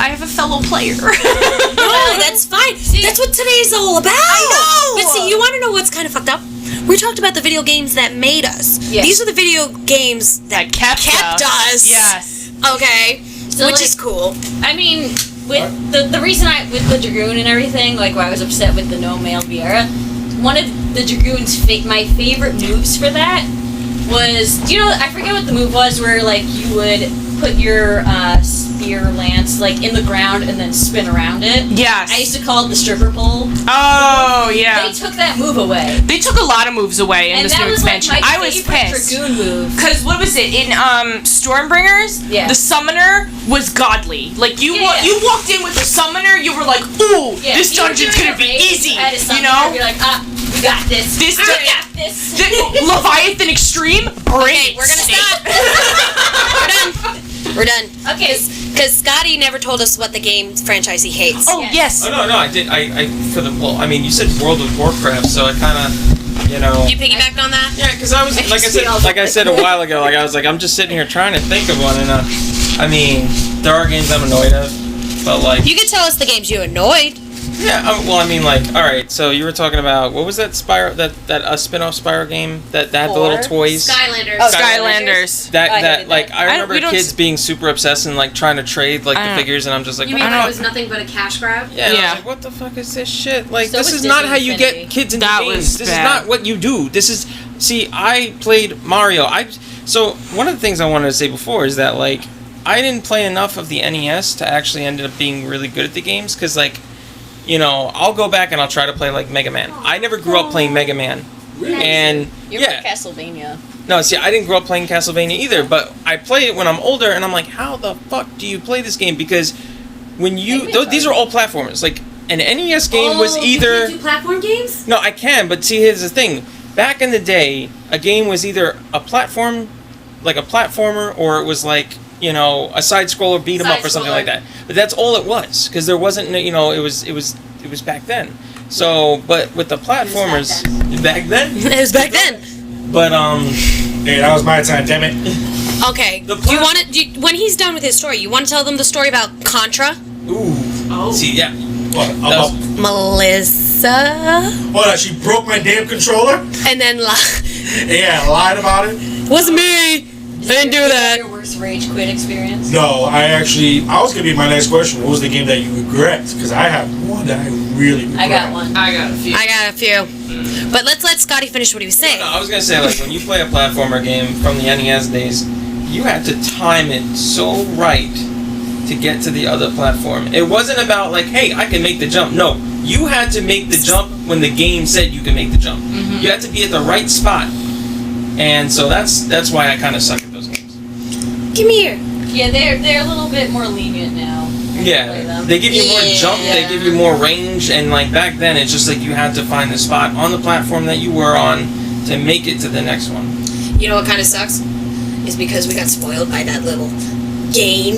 have a fellow player. No, that's fine. That's what today's all about. I know. But see, you want to know what's kind of fucked up? We talked about the video games that made us. Yes. These are the video games That kept us. Yes. Okay. So, which like- is cool. I mean, with the reason with the Dragoon and everything, like why I was upset with the no male Vieira, one of the Dragoon's my favorite moves for that was, I forget what the move was, where like you would put your spear lance like in the ground and then spin around it. Yes. I used to call it the stripper pole. Oh yeah. They took that move away. They took a lot of moves away in And this that new was expansion. like my I was favorite pissed. Dragoon move. Cause what was it in Stormbringers? Yeah. The summoner was godly. Like you walked in with the summoner, you were like, ooh, Yeah, this you were dungeon's doing gonna be a raid easy. at a You summoner, know? You're like, we got this. This I got this. The Leviathan Extreme, bring Okay, it. we're gonna Snake. stop. We're done. Okay. Because Scotty never told us what the game franchise he hates. Oh yes. Oh no, I did. You said World of Warcraft, so I kind of, You piggybacked on that? Yeah, because I was like I said a while ago, like I was like I'm just sitting here trying to think of one, and there are games I'm annoyed of, but like You could tell us the games you annoyed. yeah, all right. So you were talking about what was that Spyro that spin-off Spyro game that had the little toys. Skylanders. Oh, Skylanders. That I hated like that. I remember we don't kids being super obsessed and like trying to trade like the figures, and I'm just like, You what mean the it fuck? was nothing but a cash grab? Yeah, and I Yeah. was like, what the fuck is this shit? Like, So this was is not Disney how you Infinity. get kids into That games. was This bad. is not what you do. I played Mario. So one of the things I wanted to say before is that like I didn't play enough of the NES to actually end up being really good at the games because like, I'll go back and I'll try to play like Mega Man. I never grew up playing Mega Man. And You're yeah. from Castlevania. No, see, I didn't grow up playing Castlevania either, but I play it when I'm older, and I'm like, how the fuck do you play this game? Because when these are all platformers. Like, an NES game was either... You can't do platform games? No, I can, but see, here's the thing. Back in the day, a game was either a platformer, or it was like, a side-scroller beat-em up or something like that. But that's all it was, because there wasn't, it was back then. So, but with the platformers... Back then? It was back then. But, Hey, that was my time, damn it. Okay. The Do you want to... when he's done with his story, you want to tell them the story about Contra? ooh. Oh. See, yeah. What? Melissa? What? She broke my damn controller? And then Yeah, lied about it. was me. didn't do that. Your worst rage quit experience? No, I was gonna be my next question. What was the game that you regret? Because I have one that I really regret. I got one. I got a few. I got a few. But let's let Scotty finish what he was saying. No, I was gonna say, like, when you play a platformer game from the NES days, you had to time it so right to get to the other platform. It wasn't about, like, hey, I can make the jump. No, you had to make the jump when the game said you can make the jump. You had to be at the right spot. And so that's why I kind of suck at those games. Give me here. Yeah, they're a little bit more lenient now. Play Yeah, them. they give you more jump, they Yeah. give you more range, and like back then, it's just like you had to find the spot on the platform that you were on to make it to the next one. You know what kind of sucks? Is because we got spoiled by that little game.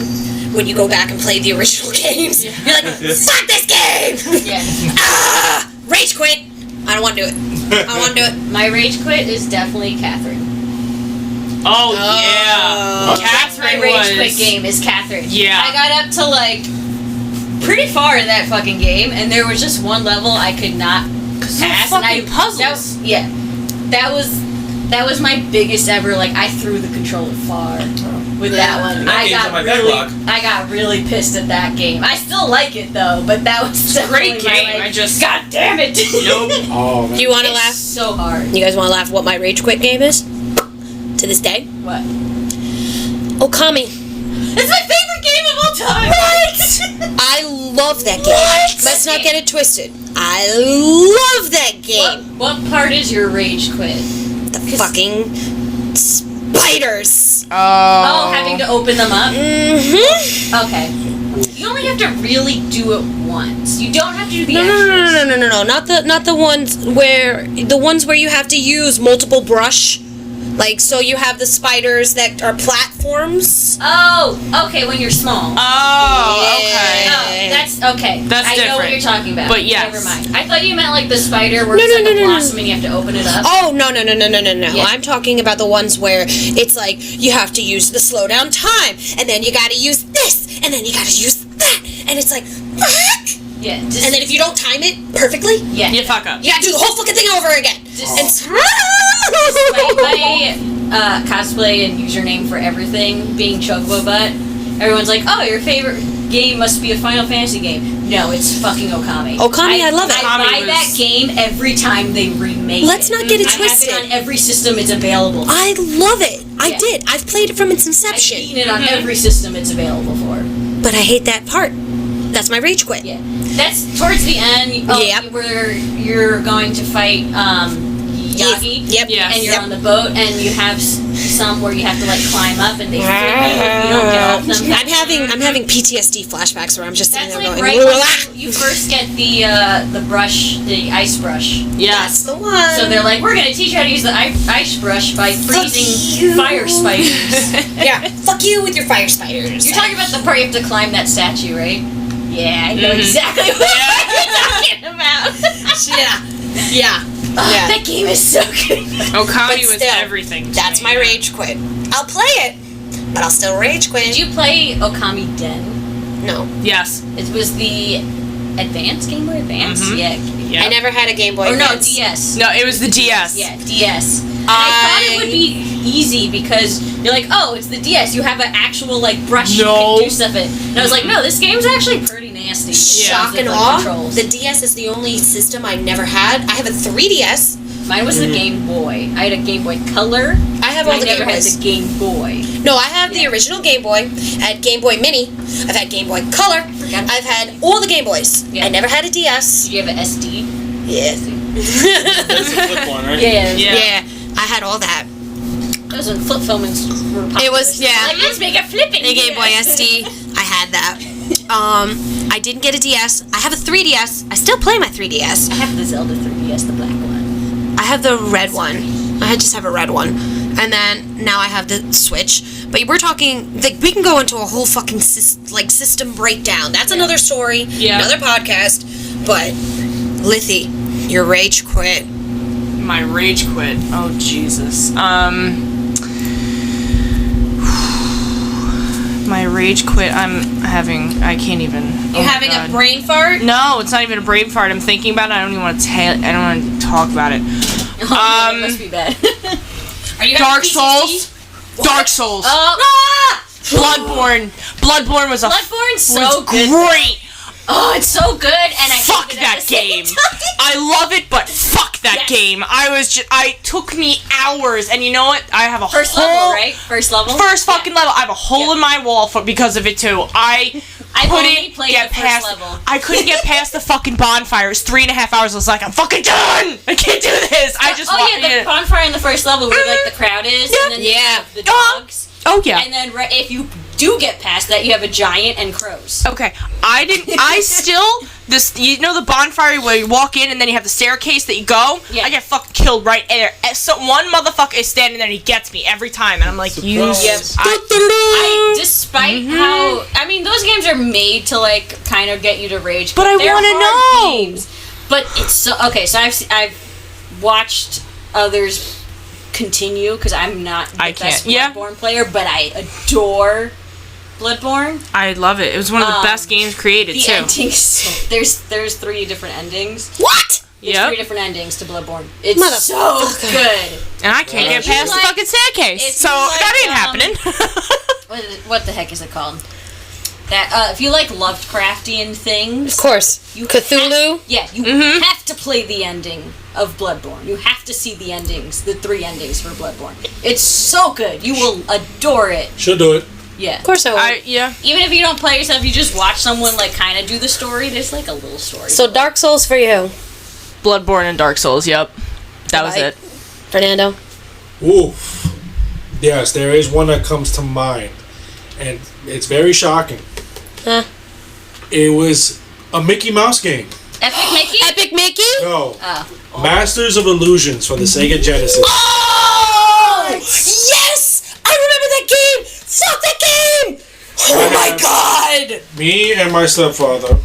When you go back and play the original games, you're like, fuck this game! Yeah. Ah! Rage quit! I don't want to do it. I don't want to do it. My rage quit is definitely Catherine. Oh, yeah. My Catherine rage was. quit game is Catherine. Yeah. I got up to like pretty far in that fucking game, and there was just one level I could not pass. fucking puzzles. That was my biggest ever. Like I threw the controller far with that one. That game's on my backlog. I got really pissed at that game. I still like it though, but that was Great definitely my, game. like, I just. God damn it! Nope. Oh, man. Do you want to It's laugh? so hard. You guys want to laugh what my rage quit game is? To this day? What? Okami. It's my favorite game of all time. What? I love that game. What? Let's not get it twisted. I love that game. What part is your rage quit? The fucking spiders. Oh, having to open them up? Mm-hmm. Okay. You only have to really do it once. You don't have to do the No, extras. no. Not the ones where you have to use multiple brush. Like, so you have the spiders that are platforms. Oh, okay, when you're small. Oh, okay. Oh, that's okay. That's I know what different. you're talking about. But yes. Never mind. I thought you meant like the spider where No, it's no, like no, a no, no. blossom and you have to open it up. Oh, no. Yeah. I'm talking about the ones where it's like you have to use the slow down time, and then you gotta use this, and then you gotta use that, and it's like, fuck! Yeah. And then if you don't time it perfectly, yeah. You fuck up. you gotta do the whole fucking thing over again. And my cosplay and username for everything being Chocobobutt, everyone's like, oh, your favorite game must be a Final Fantasy game. No, it's fucking Okami. Okami, I love it. I Okami buy was- that game every time they remake Let's it. not get it I have twisted. it on every system it's available. I love it. I Yeah. did. I've played it from its I've inception. seen it on every system it's available for. But I hate that part. That's my rage quit. Yeah. That's towards the end Yep. where you're going to fight Yagi. Yep. Yeah. And you're Yep. on the boat, and you have some where you have to like climb up, and they flip you if you don't get off them. I'm having PTSD flashbacks where I'm just sitting That's there like going, right when you first get the brush, the ice brush. That's Yes. the one. So they're like, we're gonna teach you how to use the ice brush by freezing you. fire spiders. Yeah. Fuck you with your fire spiders. You're talking about the part you have to climb that statue, right? Yeah, I know exactly what you're talking about. Yeah. Yeah. That game is so good. Okami But was still, everything. to That's me. my rage quit. I'll play it, but I'll still rage quit. Did you play Okami Den? No. Yes. It was the Advance Game Boy Advance? Mhm. Yeah. Yeah. I never had a Game Boy Or no, Advance. DS. No, it was the DS. Yeah, DS. And I thought it would be easy because you're like, oh, it's the DS. You have an actual like brush No. you can do stuff in. And I was like, no, this game's actually pretty nasty. Shock Because and of the awe. controls. The DS is the only system I never had. I have a 3DS. Mine was the Game Boy. I had a Game Boy Color. I have all I the never Game had Boys. the Game Boy. No, I have the original Game Boy. I had Game Boy Mini. I've had Game Boy Color. Forgot. I've had all the Game Boys. Yeah. I never had a DS. Did you have an SD? Yeah. That's a flip one, right? Yeah. Yeah. I had all that. That was when flip phones were popular. It was, yeah. Like, let's make a flipping The Game Boy SD. I had that. I didn't get a DS. I have a 3DS. I still play my 3DS. I have the Zelda 3DS, the black one. I have the red one. I just have a red one. And then now I have the Switch. But we're talking, like, we can go into a whole fucking system breakdown. That's another story, Yeah. another podcast. But, Lithy, your rage quit. My rage quit. Oh, Jesus. My rage quit. I can't even. You having a brain fart? No, it's not even a brain fart. I'm thinking about it. I don't even want to I don't want to talk about it. Oh, it must be bad. Are you Dark having PTSD? Souls. Dark Souls. Bloodborne. Bloodborne was Bloodborne's so was good. great. Oh, it's so good, and I Fuck hate it that at the same game. time. I love it, but fuck that Yes. game. I took me hours, and you know what? I have a First whole level, right? First level. First fucking Yeah. level. I have a hole in my wall because of it too. I only couldn't played get the first past. level. I couldn't get past the fucking bonfire. It was 3.5 hours. I was like, I'm fucking done. I can't do this. I just want. the bonfire in the first level where like the crowd is, and then you have the dogs. Oh yeah. And then if you do get past that, you have a giant and crows. Okay, I still, you know the bonfire where you walk in and then you have the staircase that you go? Yeah. I get fucking killed right there. So one motherfucker is standing there and he gets me every time, and I'm like, Surprise. Despite how, I mean, those games are made to like kind of get you to rage, But I they're wanna hard know. games. But it's so okay. So I've watched others continue because I'm not the best Bloodborne player, but I adore Bloodborne. I love it. It was one of the best games created The too. endings, there's 3 different endings. What? There's Yep. 3 different endings to Bloodborne. It's so good. And I can't get If you past the like- fucking staircase, if so you like, that ain't happening. What the heck is it called? That if you like Lovecraftian things, Of course. you Cthulhu? you have to play the ending of Bloodborne. You have to see the endings, the 3 endings for Bloodborne. It's so good. You will adore it. Should do it. Yeah. Of course I will. Yeah. Even if you don't play yourself, you just watch someone like kind of do the story. There's like a little story. So Dark Souls for you, Bloodborne and Dark Souls. Yep. That was Right. it. Fernando. Oof. Yes, there is one that comes to mind, and it's very shocking. Huh? It was a Mickey Mouse game. Epic Mickey. Epic Mickey? No, Oh. Masters of Illusions for the Sega Genesis. Oh! Yes! I remember that game! Fuck that game! Oh my god! Me and my stepfather,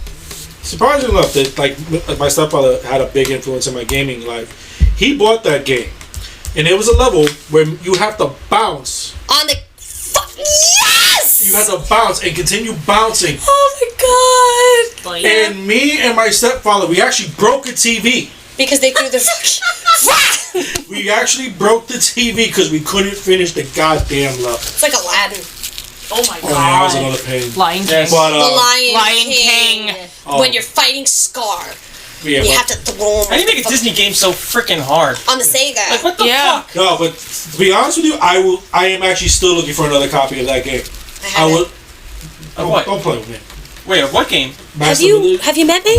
surprisingly enough, that like my stepfather had a big influence in my gaming life. He bought that game, and it was a level where you have to bounce. On the yes! You have to bounce and continue bouncing. Oh my god! And me and my stepfather, we actually broke a TV. Because they threw the We actually broke the TV because we couldn't finish the goddamn level. It's like Aladdin. Oh my Oh, yeah, that was another pain. Lion King. Yes. But, The Lion King. When you're fighting Scar, yeah, you but- have to throw him How do you make a Disney game so freaking hard? on the Sega. Like, what the Yeah. fuck? No, but to be honest with you, I am actually still looking for another copy of that game. I have it. what? Don't play with me. Wait, what game? Have you met me?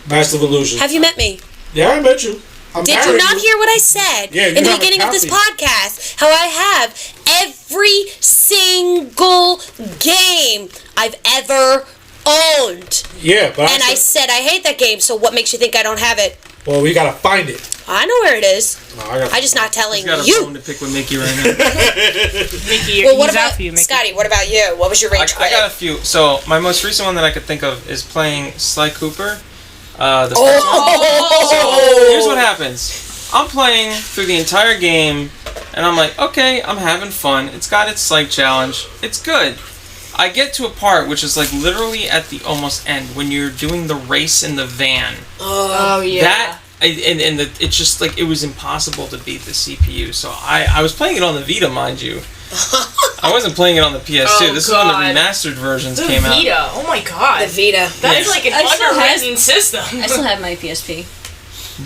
Master of Illusion. Have you met me? Yeah, I met you. I'm Did you married. not hear what I said Yeah, you in the have a beginning of this copy. podcast? How I have every single game I've ever owned. Yeah, but And I said I hate that game, so what makes you think I don't have it? well, we gotta find it. I know where it is. No, I gotta I'm just not telling He's got a you. bone to pick with Mickey right now. Mickey, Well, what he's out about for you, Mickey. Scotty? What about you? What was your rage I quit? got a few. So my most recent one that I could think of is playing Sly Cooper. The Oh! first one. So here's what happens. I'm playing through the entire game, and I'm like, okay, I'm having fun. It's got its slight challenge. It's good. I get to a part which is like literally at the almost end when you're doing the race in the van. Oh yeah. That it's just like it was impossible to beat the CPU. So I was playing it on the Vita, mind you. I wasn't playing it on the PS2. Oh, this is when the God. remastered versions The came out. Vita. Oh my god. The Vita. That's Yeah. like an I still underwritten system. I still have my PSP.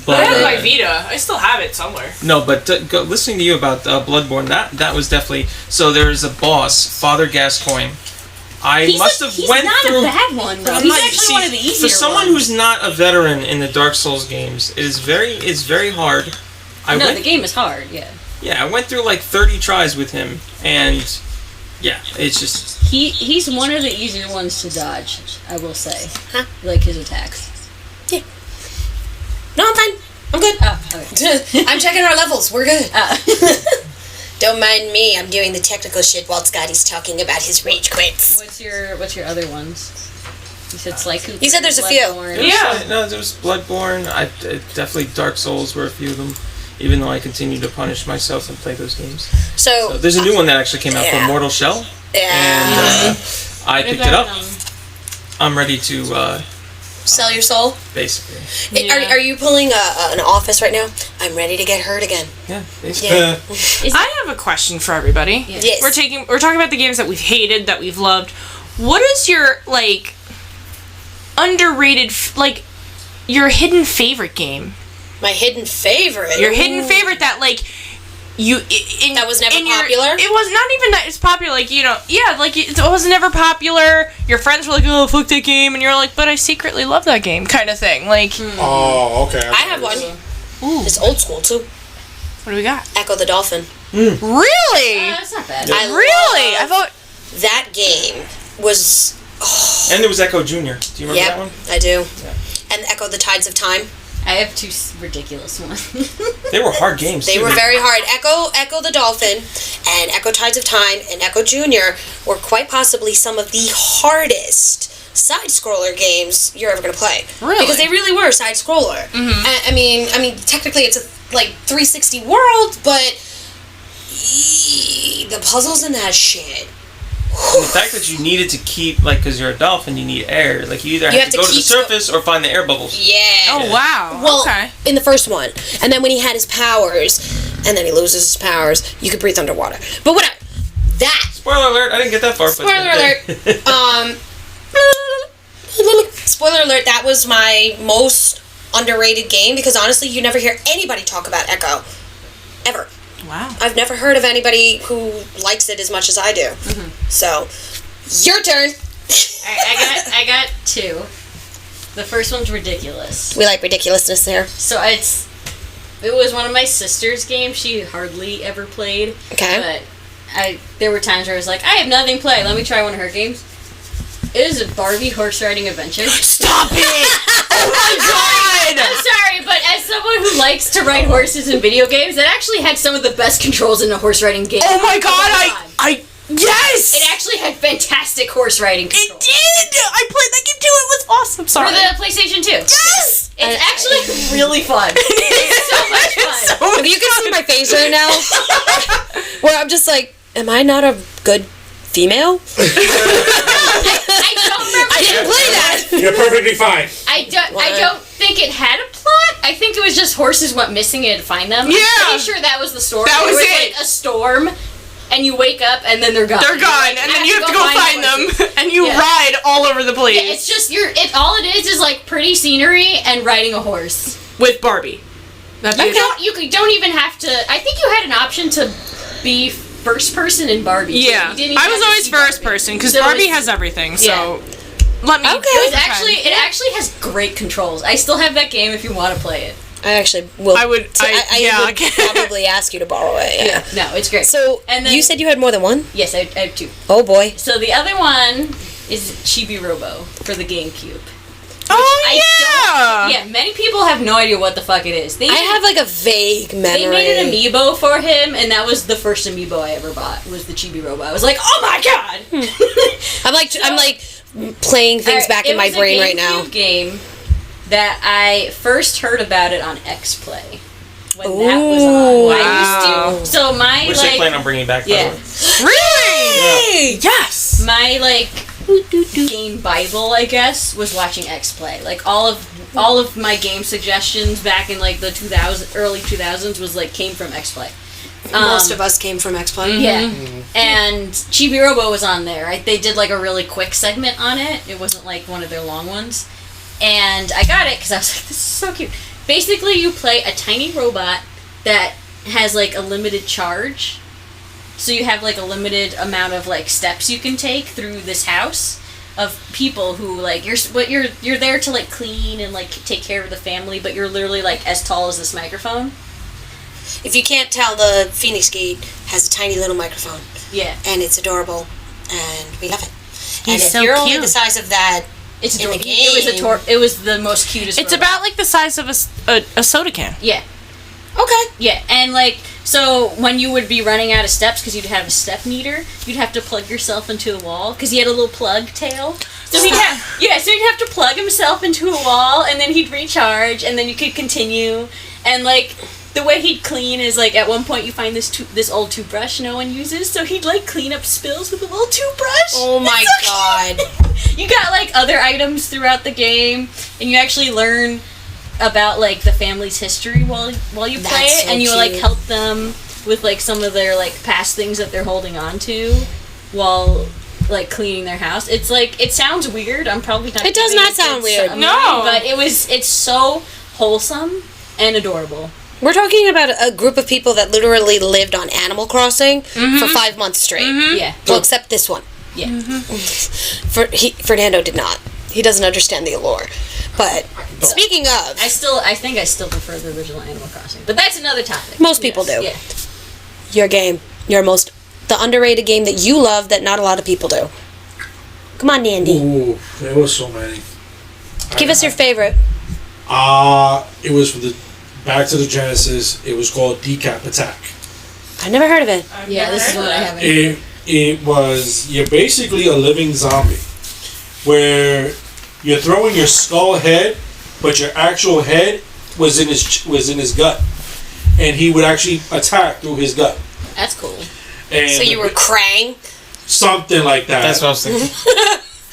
But, I have my Vita. I still have it somewhere. No, but listening to you about Bloodborne, that was definitely... So there is a boss, Father Gascoigne. I must have went not through... a bad one though. I'm He's not- actually see, one of the easier For someone ones. who's not a veteran in the Dark Souls games, it's very hard. The game is hard. Yeah. Yeah, I went through like 30 tries with him, and yeah, it's just... He's one of the easier ones to dodge. I will say. Huh? Like his attacks. No, I'm fine. I'm good. Oh, okay. I'm checking our levels. We're good. Uh, Don't mind me. I'm doing the technical shit while Scotty's talking about his rage quits. what's your other ones? You said Sly Cooper. You said there's a few. Bloodborne. Yeah. No, there was Bloodborne. Definitely Dark Souls were a few of them, even though I continue to punish myself and play those games. So, So there's a new one that actually came out Yeah. called Mortal Shell, yeah. and I What picked about, it up. I'm ready to Sell your soul? Basically. Are you pulling an office right now? I'm ready to get hurt again. Yeah, basically. Yeah. I have a question for everybody. Yes. We're talking about the games that we've hated, that we've loved. What is your underrated your hidden favorite game? My hidden favorite? Your hidden favorite that that was never popular? It was not even that it's popular, it was never popular. Your friends were like, oh, fuck that game, and you're like, but I secretly love that game, kind of thing. Oh, okay. I have one. Ooh. It's old school, too. What do we got? Echo the Dolphin. Really? That's not bad. I thought that game was... And there was Echo Junior. Do you remember that one? I do. Yeah. And Echo the Tides of Time. I have two ridiculous ones. They were hard games, They too. were very hard. Echo the Dolphin and Echo Tides of Time and Echo Junior were quite possibly some of the hardest side-scroller games you're ever going to play. Really? Because they really were side-scroller. Mm-hmm. I mean, technically it's a 360 world, but the puzzles in that shit. And the fact that you needed to keep, because you're a dolphin, you need air. You either have to go to the surface or find the air bubbles. Yeah. Oh, wow. Well, okay. in the first one. And then when he had his powers, and then he loses his powers, you could breathe underwater. But whatever. That. Spoiler alert, I didn't get that far. Spoiler alert. Spoiler alert, that was my most underrated game, because honestly, you never hear anybody talk about Echo. Ever. Wow. I've never heard of anybody who likes it as much as I do. Mm-hmm. So, your turn. I got two. The first one's ridiculous. We like ridiculousness there. So it was one of my sister's games. She hardly ever played. Okay. But there were times where I was like, I have nothing to play. Let me try one of her games. It is a Barbie horse riding adventure. Stop it! Oh my god! I'm sorry, but as someone who likes to ride horses in video games, it actually had some of the best controls in a horse riding game. Oh my god! Yes! It actually had fantastic horse riding controls. It did! I played that game too. It was awesome. Sorry. For the PlayStation 2. Yes! It's actually really fun. It's so much fun. If you can see my face right now, where I'm just like, am I not a good female? I don't remember. I didn't play that. You're perfectly fine. I don't think it had a plot. I think it was just horses went missing and you had to find them. Yeah. I'm pretty sure that was the story. That was it. it. A storm, and you wake up and then they're gone. They're gone, and then you have to go find them, and you ride all over the place. Yeah, it's just all it is pretty scenery and riding a horse with Barbie. You don't even have to. I think you had an option to be first person in Barbie. Yeah, I was always first person because Barbie has everything. So let me. Okay. It actually has great controls. I still have that game if you want to play it. I actually will. I would probably ask you to borrow it. Yeah. No, it's great. So, and then, you said you had more than one? Yes, I have two. Oh boy. So the other one is Chibi Robo for the GameCube. Yeah, many people have no idea what the fuck it is. I have a vague memory. They made an amiibo for him, and that was the first amiibo I ever bought. Was the Chibi Robo. I was like, oh my god! I'm playing things back in my brain right now. It was a GameCube game that I first heard about it on X-Play. When that was on. Wow. I used to. So my which they plan on bringing back. Yeah. Really? Yeah. Yes. My game Bible, I guess, was watching X-Play. All of my game suggestions back in the early 2000s was came from X-Play. Most of us came from X-Play. Yeah. And Chibi Robo was on there. They did a really quick segment on it. It wasn't one of their long ones. And I got it because I was like, this is so cute. Basically, you play a tiny robot that has a limited charge. So you have a limited amount of steps you can take through this house of people who you're there to clean and take care of the family, but you're literally as tall as this microphone. If you can't tell, the Feinics Gate has a tiny little microphone. Yeah. And it's adorable, and we love it. And He's if so you're cute. only the size of that It's in the game, it was the most cutest. It's robot. about the size of a soda can. Yeah. Okay. Yeah, and so when you would be running out of steps because you'd have a step meter, you'd have to plug yourself into the wall because he had a little plug tail. So he'd have to plug himself into a wall and then he'd recharge and then you could continue and the way he'd clean is like at one point you find this old toothbrush no one uses, so he'd like clean up spills with a little toothbrush. Oh my god. You got like other items throughout the game, and you actually learn about like the family's history while you play That's it, so and you like cute. help them with like some of their like past things that they're holding on to while like cleaning their house. It's like, it sounds weird. I'm probably not. It does giving not sound good weird. summary, No. but it's so wholesome and adorable. We're talking about a group of people that literally lived on Animal Crossing for 5 months straight. Yeah. Well, except this one. Yeah. Fernando did not. He doesn't understand the allure. But speaking of, I think I still prefer the original Animal Crossing, but that's another topic. Most people do. Yeah. your game, the underrated game that you love that not a lot of people do. Come on, Nandy. Ooh, there was so many. Give us your favorite. It was for the back to the Genesis. It was called Decap Attack. I've never heard of it. Yeah, this is what I haven't. It was, you're basically a living zombie where you're throwing your skull head, but your actual head was in his gut, and he would actually attack through his gut. That's cool. And So you were Krang? something like that. That's what I was thinking.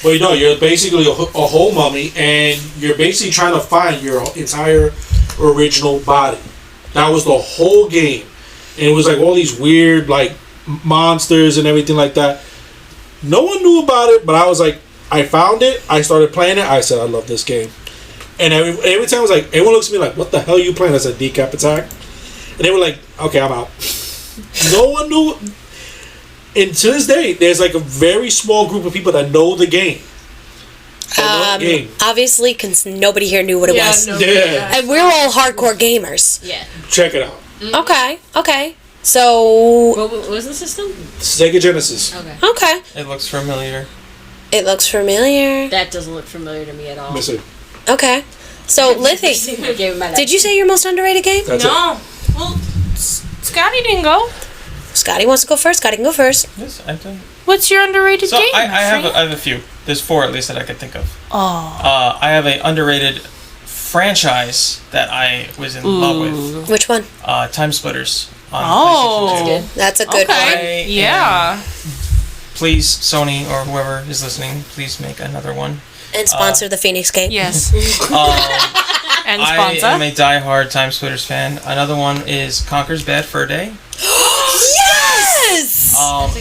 But no, you're basically a whole mummy, and you're basically trying to find your entire original body. That was the whole game, and it was like all these weird like monsters and everything like that. No one knew about it, but I was like, I found it. I started playing it. I said, I love this game. And every time I was like, everyone looks at me like, what the hell are you playing? I said, Decap Attack. And they were like, okay, I'm out. No one knew. And to this day, there's like a very small group of people that know the game. Obviously, because nobody here knew what it was. Yeah. And we're all hardcore gamers. Yeah. Check it out. Okay. So, What was the system? Sega Genesis. Okay. okay. It looks familiar. It looks familiar. That doesn't look familiar to me at all. Listen, Okay. So, Lithy, did you say your most underrated game? that's it. No. Well, Scotty didn't go. Scotty wants to go first. Scotty can go first. Yes, I've done. What's your underrated So game? I have Frank? I have a few. There's 4 at least that I could think of. Oh. I have a underrated franchise that I was in love with. Which one? Time Splitters on Oh. PlayStation 2. That's a good Okay. I Yeah. Please, Sony or whoever is listening, please make another one. one. And sponsor the Phoenix game. Yes. And I sponsor. am a die-hard Time Splitters fan. Another one is Conker's Bad Fur Day. Yes!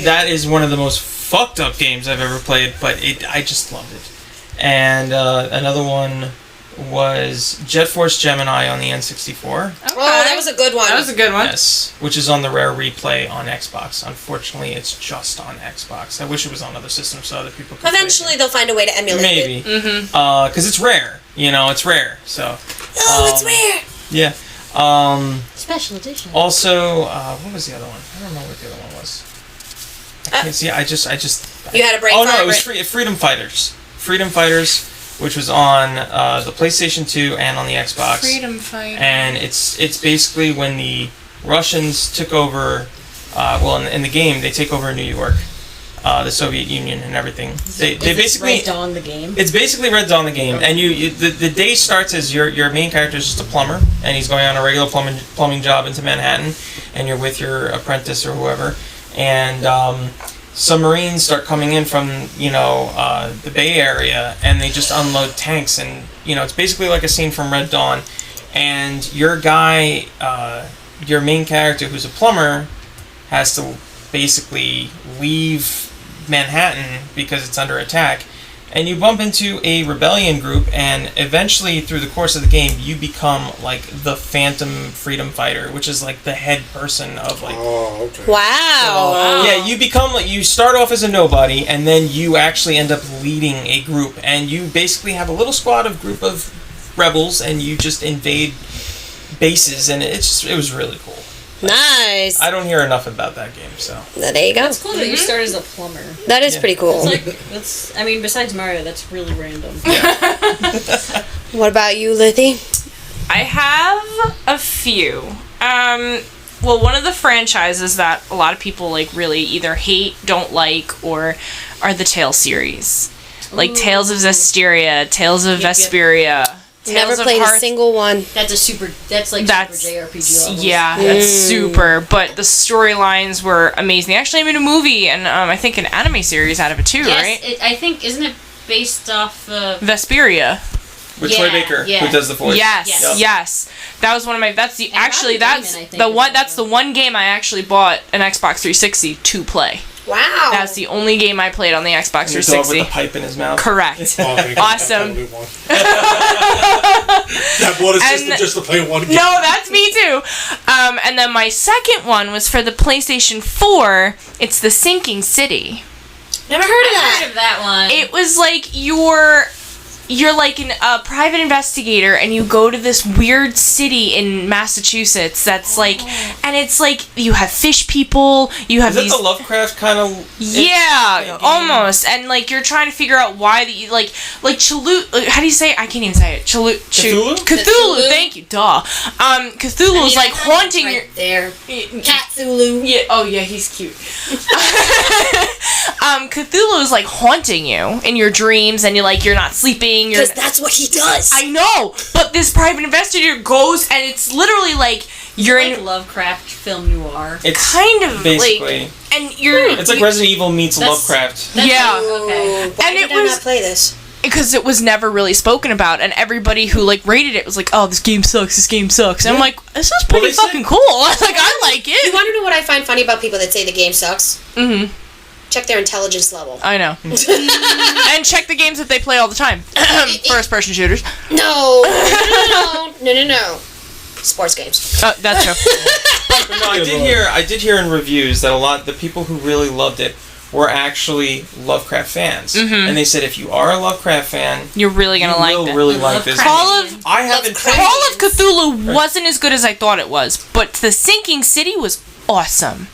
That is one of the most fucked up games I've ever played, but I just loved it. And another one was Jet Force Gemini on the N64. Oh, that was a good one. That was a good one. Yes, which is on the rare replay on Xbox. Unfortunately, it's just on Xbox. I wish it was on other systems so other people could play it. Eventually, they'll find a way to emulate it. Maybe. Because it's rare. It's rare. So, Oh, it's rare. yeah. Special edition. Also, what was the other one? I don't know what the other one was. I can't see. I just. You had a brain Oh no, fart, it was right? Freedom Fighters. Freedom Fighters, which was on the PlayStation 2 and on the Xbox. Freedom Fighter. And it's basically when the Russians took over. In the game, they take over New York, the Soviet Union, and everything. They basically. Red Dawn the game. It's basically Red Dawn the game, and the day starts as your main character is just a plumber, and he's going on a regular plumbing job into Manhattan, and you're with your apprentice or whoever, and submarines start coming in from the Bay Area, and they just unload tanks, and it's basically like a scene from Red Dawn, and your guy, your main character who's a plumber, has to basically leave Manhattan because it's under attack, and you bump into a rebellion group, and eventually through the course of the game you become like the Phantom Freedom Fighter, which is like the head person of like Oh, okay. Wow. yeah, you become like, you start off as a nobody, and then you actually end up leading a group, and you basically have a little group of rebels, and you just invade bases, and it was really cool. Nice. I don't hear enough about that game, so. There you go. It's cool that you start as a plumber. That is Yeah. pretty cool. That's I mean, besides Mario, that's really random. What about you, Lithy? I have a few. Well, one of the franchises that a lot of people like really either hate, don't like, or are the Tales series. Like Tales of Zestiria, Tales of Yep, yep. Vesperia. Never of played a Hearth. single one. That's super JRPG levels. Yeah, that's super. But the storylines were amazing. They actually made a movie and I think an anime series out of it too, Yes, right? I think, isn't it based off of... Vesperia. With Yeah, Troy Baker, yeah. who does the voice. Yes, Yes. yes. That was one of my. That's the And actually. Robin That's Freeman, I think, the is one. also- That's the one game I actually bought an Xbox 360 to play. Wow. That's the only game I played on the Xbox And your dog with 360. the pipe in his mouth. Correct. Oh, thank you. Awesome. That bought a And- system just to play one game. No, that's me too. And then my second one was for the PlayStation 4. It's The Sinking City. Never heard of I that. heard of that one. It was like you're like a private investigator and you go to this weird city in Massachusetts that's like, and it's like you have fish people, you have Is that these the Lovecraft kind of? yeah, almost, and like you're trying to figure out why the like Chalut. How do you say it? I can't even say it. Cthulhu? Cthulhu. Thank you. Duh. Cthulhu is like haunting your. right there. Cat Zulu. Yeah. Oh yeah, he's cute. Cthulhu is like haunting you in your dreams, and you're not sleeping. Because that's what he does. I know, but this private investigator goes, and it's literally like you're like in Lovecraft film noir. It's kind of basically. like, and you're. It's like Resident Evil meets Lovecraft. Yeah. Okay. Why And did it I was- not play this? Because it was never really spoken about, and everybody who like rated it was like, "Oh, this game sucks. This game sucks." And I'm like, "This is pretty they said- fucking cool. Like, I like You it." want to know what I find funny about people that say the game sucks? Mm-hmm. Check their intelligence level. I know. And check the games that they play all the time. First-person shooters. No. No. Sports games. That's true. But no, I did hear in reviews that a lot the people who really loved it were actually Lovecraft fans, and they said if you are a Lovecraft fan, You're really gonna you like will this. really like this. Call of I haven't played. Call of Cthulhu wasn't as good as I thought it was, but The Sinking City was awesome.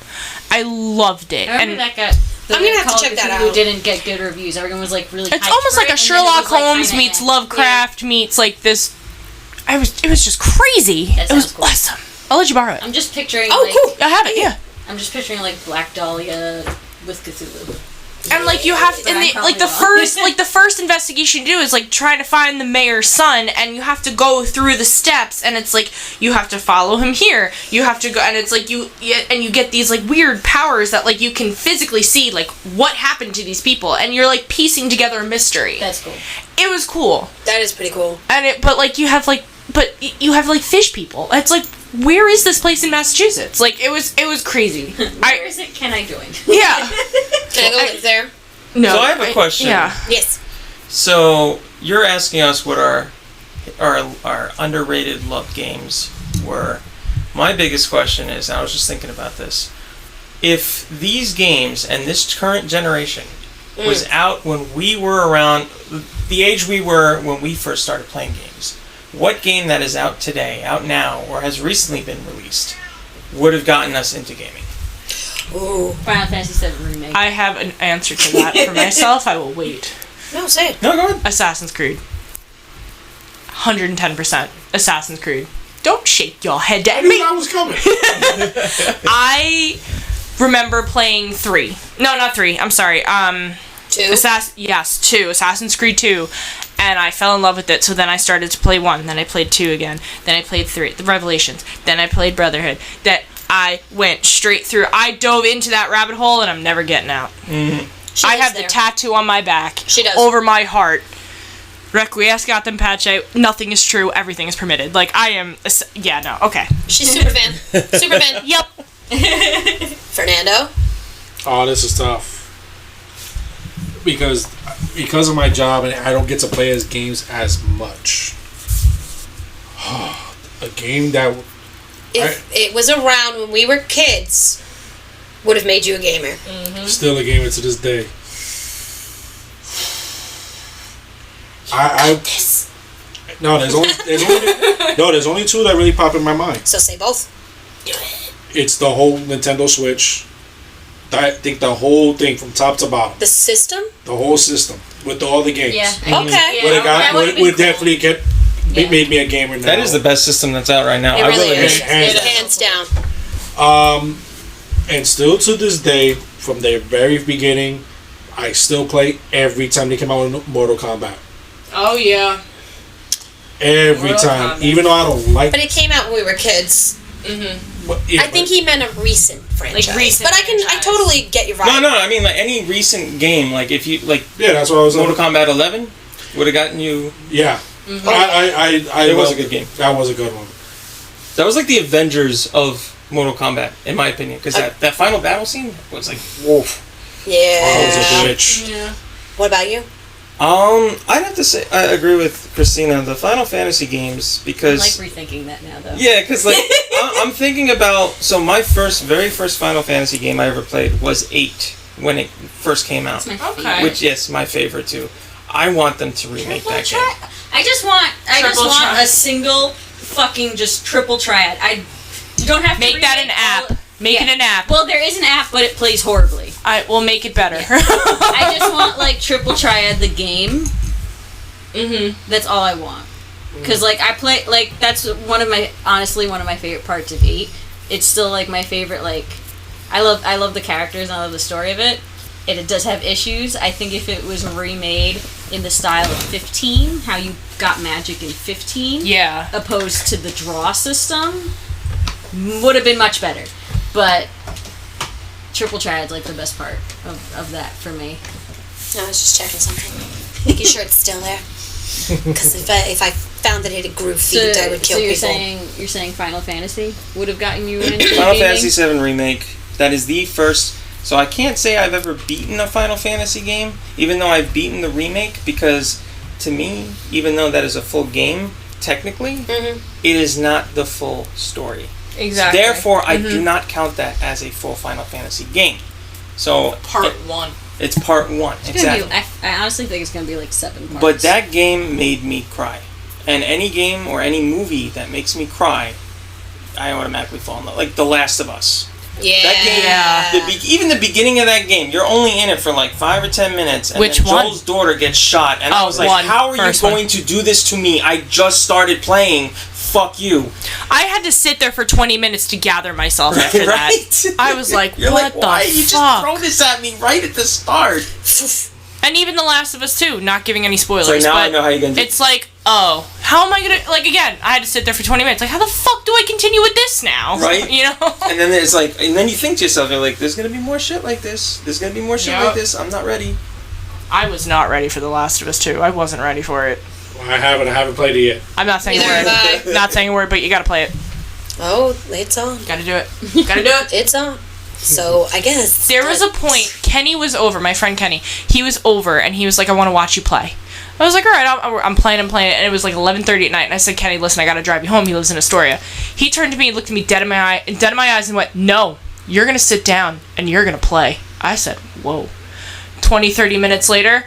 I loved it. I remember And that got... I'm gonna have to check that out. Didn't get good reviews. Everyone was like really. it's hyped almost for like it, a and then it Sherlock was, like, Holmes kinda meets eh. Lovecraft meets like this. It was just crazy. That It was sounds cool. awesome. I'll let you borrow it. I'm just picturing. Oh, like, cool. I have it. Yeah. I'm just picturing like Black Dahlia with Cthulhu. And like you have But I'm and probably like the wrong. first investigation you do is like trying to find the mayor's son, and you have to go through the steps, and it's like you have to follow him here, you have to go, and it's like you get these like weird powers that like you can physically see like what happened to these people, and you're like piecing together a mystery. That's cool. It was cool, That is pretty cool. and you have like fish people. It's like, where is this place in Massachusetts? Like it was crazy. Where is it? Can I join? Yeah. Can I go live there? No. So I have a question. Yeah. Yes. So you're asking us what our underrated loved games were. My biggest question is, and I was just thinking about this, if these games and this current generation was out when we were around the age we were when we first started playing games, what game that is out today, out now, or has recently been released would have gotten us into gaming? Ooh. Final Fantasy VII Remake. I have an answer to that for myself. I will wait. No, say it. No, go ahead. Assassin's Creed. 110% Assassin's Creed. Don't shake your head I at knew me. that was coming. I remember playing 3. No, not 3. I'm sorry. 2. 2. Assassin's Creed 2. And I fell in love with it, so then I started to play 1, then I played 2 again, then I played 3, the Revelations, then I played Brotherhood. That I went straight through. I dove into that rabbit hole, and I'm never getting out. She I lives have the there. tattoo on my back. She does. Over my heart. Requiescat in pace, nothing is true, everything is permitted. Like, I am... Yeah, no, okay. She's super fan. Super fan. Yep. Fernando. Oh, this is tough. Because of my job and I don't get to play as games as much. A game that If it was around when we were kids, would have made you a gamer. still a gamer to this day. There's only two that really pop in my mind. So say both. It's the whole Nintendo Switch. I think the whole thing from top to bottom, The system? the whole system with all the games. Yeah. Okay. Would have that would've been would cool. definitely get Yeah. made me a gamer now. That is the best system that's out right now. It I really really is. Hands Hands down. And still to this day, from the very beginning, I still play every time they come out with Mortal Kombat. Oh, yeah. Every Mortal time. Kombat. Even though I don't like But it came out when we were kids. but, yeah, I think he meant a recent franchise. recent but I franchise. totally get you right. No, I mean, like, any recent game, like, if you, like, yeah, that's what I was Mortal Kombat 11 would have gotten you... Yeah. I It was a loved good game. That was a good one. That was like the Avengers of Mortal Kombat, in my opinion. Because that final battle scene was like, woof. Yeah. I was a bitch. Yeah. What about you? I'd have to say, I agree with Christina, the Final Fantasy games, I because... like rethinking that now, though. Yeah, because, like, I'm thinking about... So my very first Final Fantasy game I ever played was 8, when it first came out. That's my Okay. favorite. Which, yes, my favorite, too. I want them to remake that game. I just want Triple triad. a single fucking just triple triad. You don't have to Make that remake an app. all- Make Yeah. it an app. Well, there is an app, but it plays horribly. We'll make it better. I just want like triple triad the game. Mm-hmm. That's all I want. Because like I play like that's honestly one of my favorite parts of 8. It's still like my favorite. Like I love the characters and I love the story of it. It does have issues. I think if it was remade in the style of 15, how you got magic in 15, Yeah. opposed to the draw system, would have been much better. But triple triad's like the best part of that for me. No, I was just checking something. Making sure it's still there. Because if I found that it had grew feet, I would kill you're people. you're saying Final Fantasy would have gotten you into Final gaming? Fantasy VII Remake, that is the first... So I can't say I've ever beaten a Final Fantasy game, even though I've beaten the remake, because to me, even though that is a full game, technically, it is not the full story. Exactly. Therefore, I do not count that as a full Final Fantasy game. So Part 1. it's part 1, It's gonna exactly. be, I honestly think it's going to be like 7 parts. But that game made me cry. And any game or any movie that makes me cry, I automatically fall in love. Like The Last of Us. Yeah. That game, even the beginning of that game, you're only in it for like 5 or 10 minutes, and Which then one? Joel's daughter gets shot, and I was like, "How are you First one. going to do this to me? I just started playing. Fuck you!" I had to sit there for 20 minutes to gather myself after Right? that. I was like, You're what like, why the you just fuck? throw this at me right at the start? And even The Last of Us 2, not giving any spoilers. So now but I know how you're gonna do. it's like, oh, how am I gonna, like, again, I had to sit there for 20 minutes. Like, how the fuck do I continue with this now? Right? You know? And then it's like, and then you think to yourself, you're like, "There's gonna be more shit like this. There's gonna be more shit Yep. like this. I'm not ready." I was not ready for The Last of Us 2. I wasn't ready for it. Well, I haven't played it yet. I'm not saying Neither a have word. Not saying a word, but you gotta play it. Oh, it's on. Gotta do it. Gotta do it. It's on. So, I guess. There was a point, Kenny was over, my friend Kenny, he was over, and he was like, I want to watch you play. I was like, alright, I'm playing, and it was like 11:30 at night, and I said, Kenny, listen, I gotta drive you home, he lives in Astoria. He turned to me and looked at me dead in my eyes and went, no, you're gonna sit down, and you're gonna play. I said, whoa. 20-30 minutes later,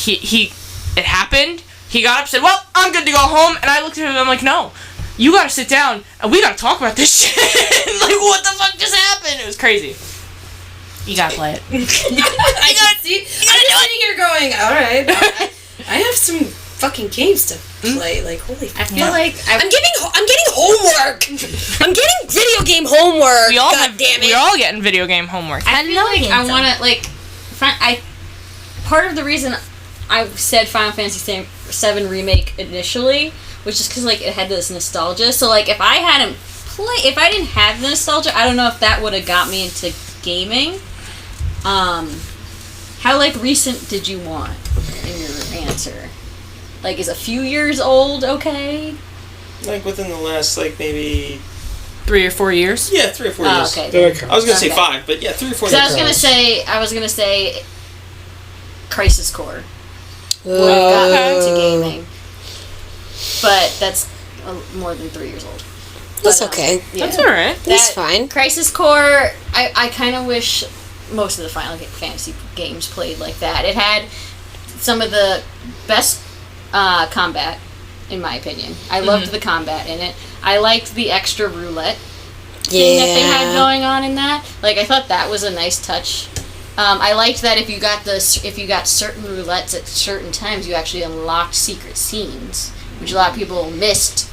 it happened, he got up, said, well, I'm good to go home, and I looked at him, and I'm like, no. You gotta sit down, and we gotta talk about this shit. Like, what the fuck just happened? It was crazy. You gotta play it. I can see. I'm just sitting here going, alright. I have some fucking games to play. Like, holy fuck. I feel like I'm getting homework. I'm getting video game homework. We all God damn it. We're all getting video game homework. I feel like I want to like. Part of the reason I said Final Fantasy VII Remake initially was just because like it had this nostalgia. So like if I didn't have the nostalgia, I don't know if that would have got me into gaming. How like recent did you want in your answer? Like is a few years old okay? Like within the last, like maybe 3 or 4 years. 3 or 4 Oh, years. okay. That counts. I was gonna say Okay. 5, but yeah, 3 or 4 So years. I was gonna say Crisis Core. Ooh. I've gotten into gaming, but that's more than 3 years old. That's But, okay. Yeah. That's alright. That's fine. Crisis Core, I kind of wish most of the Final Fantasy games played like that. It had some of the best combat, in my opinion. I loved the combat in it. I liked the extra roulette thing that they had going on in that. Like, I thought that was a nice touch. I liked that if you got certain roulettes at certain times, you actually unlocked secret scenes, which a lot of people missed.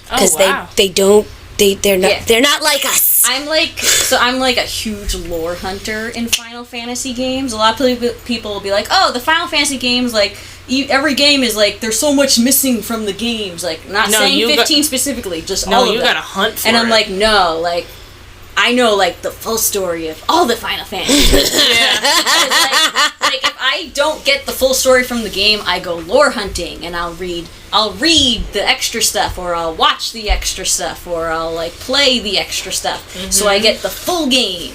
Because Oh, wow. they're not like us. I'm like a huge lore hunter in Final Fantasy games. A lot of people will be like, "Oh, the Final Fantasy games, like every game is like there's so much missing from the games." Like, not saying 15 specifically, just all of them. No, you gotta hunt for it. And I'm like, no, like I know like the full story of all the Final Fantasy games. like if I don't get the full story from the game, I go lore hunting and I'll read the extra stuff, or I'll watch the extra stuff, or I'll like play the extra stuff, so I get the full game.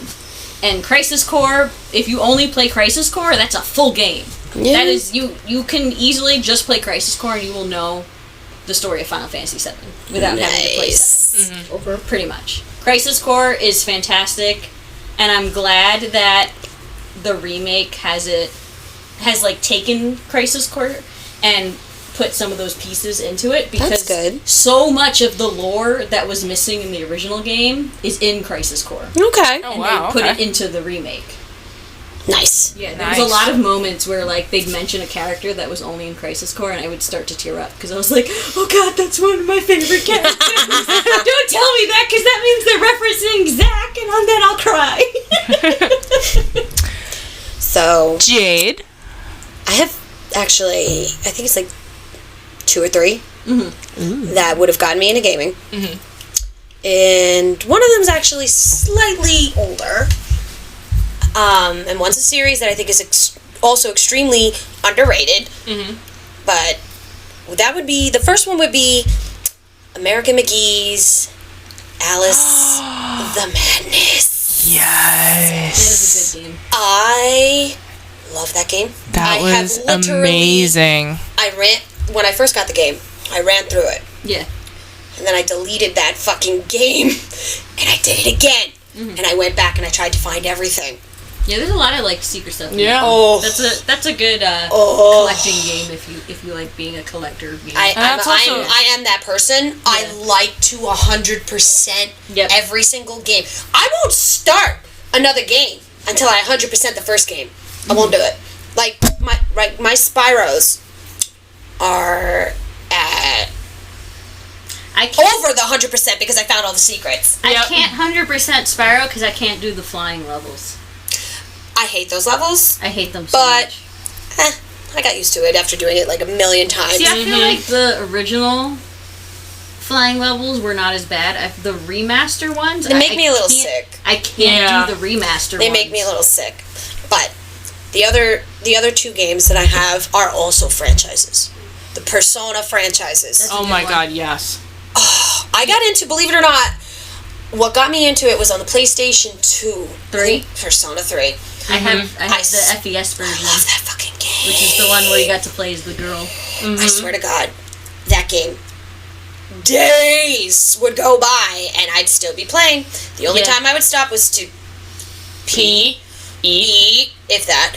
And Crisis Core, if you only play Crisis Core, that's a full game. Yeah. That is, you can easily just play Crisis Core and you will know the story of Final Fantasy VII without having to play 7. Pretty much. Crisis Core is fantastic, and I'm glad that the remake has like taken Crisis Core and put some of those pieces into it, because That's good. so much of the lore that was missing in the original game is in Crisis Core. Okay. Oh, And wow, they put okay. it into the remake. Nice. Yeah, there was a lot of moments where like they'd mention a character that was only in Crisis Core, and I would start to tear up because I was like, "Oh God, that's one of my favorite characters! Don't tell me that, because that means they're referencing Zack, and then I'll cry." So Jade. I have actually, I think it's like 2 or 3 that would have gotten me into gaming. And one of them is actually slightly older. And one's a series that I think is also extremely underrated. But that would be, the first one would be American McGee's Alice the Madness. That Yes. is a good game. I love that game. That I was have literally, amazing. when I first got the game, I ran through it. Yeah. And then I deleted that fucking game. And I did it again. And I went back and I tried to find everything. Yeah, there's a lot of like secret stuff. in Yeah. it. Oh. That's a good collecting game if you like being a collector of games. I am that person. I Yeah. like to 100% Yep. every single game. I won't start another game until I 100% the first game. I won't do it. Like my Spyros are at I can't, over the 100% because I found all the secrets. I Yep. can't 100% Spyro because I can't do the flying levels. I hate those levels, I hate them so but much. I got used to it after doing it like a million times. See, I feel like the original flying levels were not as bad. The remaster ones, They make me a little can't- sick. I can't Yeah. do the remaster They ones. make me a little sick. But the other 2 games that I have are also franchises. The Persona franchises. That's a Oh good my one. God, yes. I got into, believe it or not, what got me into it was on the PlayStation 2. 3? Persona 3. I have I the FES I version, love that fucking game. which is the one where you got to play as the girl. I swear to God, that game, days would go by and I'd still be playing. The only Yeah. time I would stop was to pee, eat, if that,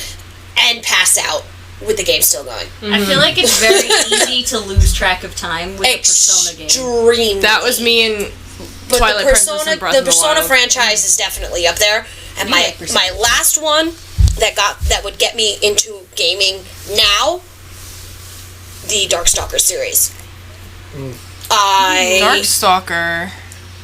and pass out with the game still going. I feel like it's very easy to lose track of time with a Persona game. Extremely. That was me in But Twilight the Princess Persona, and Breath the of the Persona Wild. franchise is definitely up there. And You like Persona. my last one that would get me into gaming now, the Darkstalker series. Darkstalker.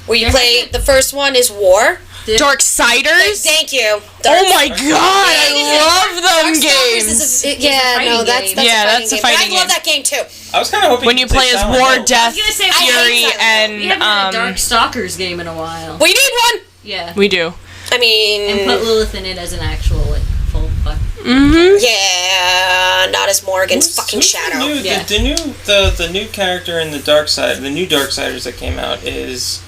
Where you play, the first one is War. Darksiders? Thank you. Oh my God, I love them Darkstalkers games. is a, a fighting that's game. Yeah, a that's a game. fighting But I love game. that game too. I was kind of hoping When you you'd say play as Silent War, Hill. Death, gonna say, I hate Fury, Silent Hill. and We haven't had a Dark Stalkers game in a while. We need one. Yeah. we do. I mean, And put Lilith in it as an actual like full fuck. yeah, not as Morgan's fucking Who's shadow. The new character in the Dark Side, the new Darksiders that came out is,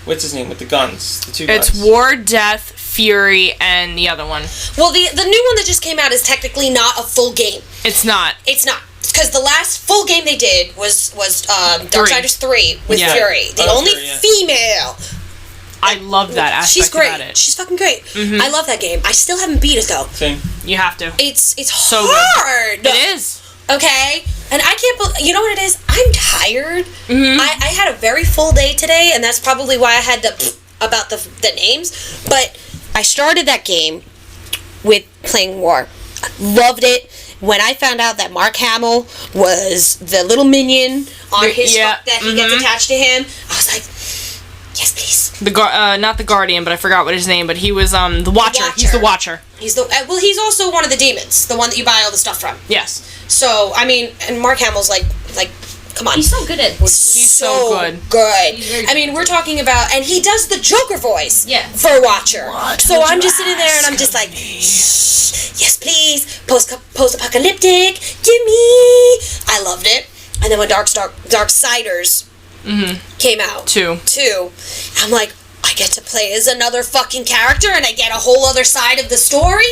what's his name with the guns? The 2 guns. It's War, Death, Fury, and the other one. Well, the new one that just came out is technically not a full game. It's not. It's not. Because the last full game they did was Darksiders 3 with Yeah. Fury. The Oh, only Fury, yeah. female. I love that aspect She's great. about it. She's fucking great. I love that game. I still haven't beat it though. Same. You have to. It's So good. hard. It is. Okay? And I can't believe, you know what it is? I'm tired. I had a very full day today, and that's probably why I had about the names. But I started that game with playing War. Loved it. When I found out that Mark Hamill was the little minion on his Yeah. fuck that he gets attached to him, I was like, Yes, please. Not the Guardian, but I forgot what his name. But he was the Watcher. He's the Watcher. He's he's also one of the demons, the one that you buy all the stuff from. Yes. So I mean, and Mark Hamill's like, come on. He's so good at voices. He's so good. I mean, we're talking about, and he does the Joker voice. Yeah. For Watcher. So I'm just sitting there and I'm just like, yes, please. Post-apocalyptic. Give me. I loved it. And then when Darksiders came out. Two. I'm like, I get to play as another fucking character and I get a whole other side of the story.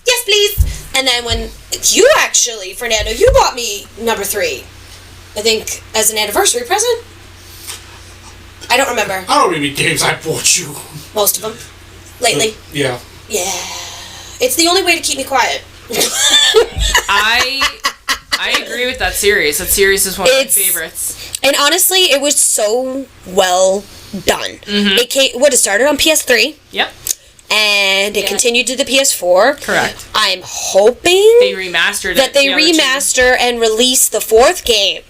Yes, please. And then when you actually, Fernando, you bought me number 3. I think as an anniversary present. I don't remember. I don't remember games I bought you. Most of them. Lately. Yeah. Yeah. It's the only way to keep me quiet. I agree with that series. That series is one of my favorites. And honestly, it was so well done. It started on PS3. Yep. And it continued to the PS4. Correct. I'm hoping they remastered that they remaster and release the 4th game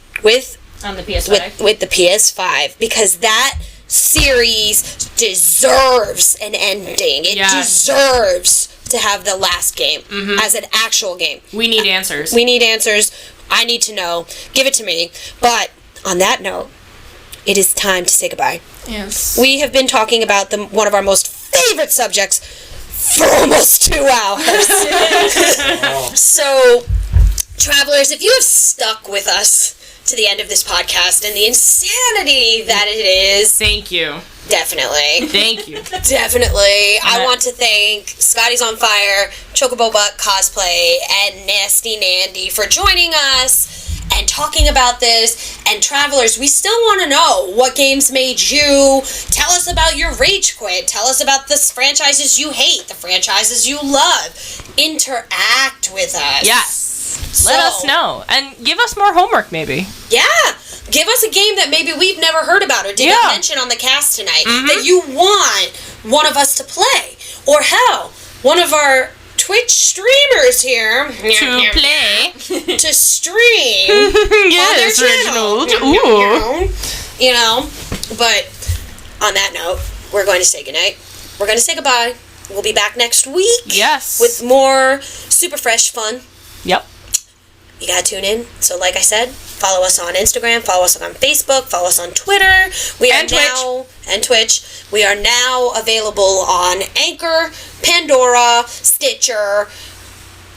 on the PS5. With the PS5, because that series deserves an ending. It deserves to have the last game as an actual game. We need answers. We need answers. I need to know. Give it to me. But on that note, it is time to say goodbye. Yes. We have been talking about one of our most favorite subjects for almost 2 hours. So, travelers, if you have stuck with us to the end of this podcast and the insanity that it is, thank you. Definitely. Thank you. Definitely. I want to thank Scottys on Fire, Chocobobutt Cosplay, and Nasty Nandy for joining us and talking about this. And travelers, we still want to know what games made you. Tell us about your rage quit. Tell us about the franchises you hate, the franchises you love. Interact with us. Yes. Let us know. And give us more homework, maybe. Yeah. Give us a game that maybe we've never heard about or didn't mention on the cast tonight that you want one of us to play. Or hell, one of our Twitch streamers here to play. To stream yes, on their channel. Reginald. Ooh. You know, but on that note, we're going to say goodnight. We're going to say goodbye. We'll be back next week. Yes. With more super fresh fun. Yep. You gotta tune in. So like I said, follow us on Instagram, follow us on Facebook, follow us on Twitter. And Twitch. We are now available on Anchor, Pandora, Stitcher,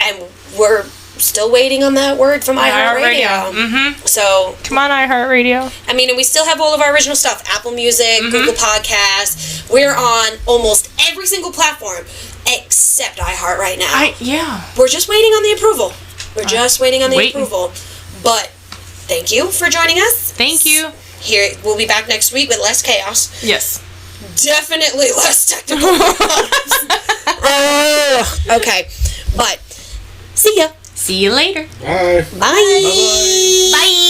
and we're still waiting on that word from iHeartRadio. So come on, iHeartRadio. I mean, and we still have all of our original stuff. Apple Music, Google Podcasts. We're on almost every single platform except iHeart right now. We're just waiting on the approval. We're just waiting on the approval. But thank you for joining us. Thank you. Here, we'll be back next week with less chaos. Yes. Definitely less technical problems. Okay. But see ya. See you later. Bye. Bye. Bye.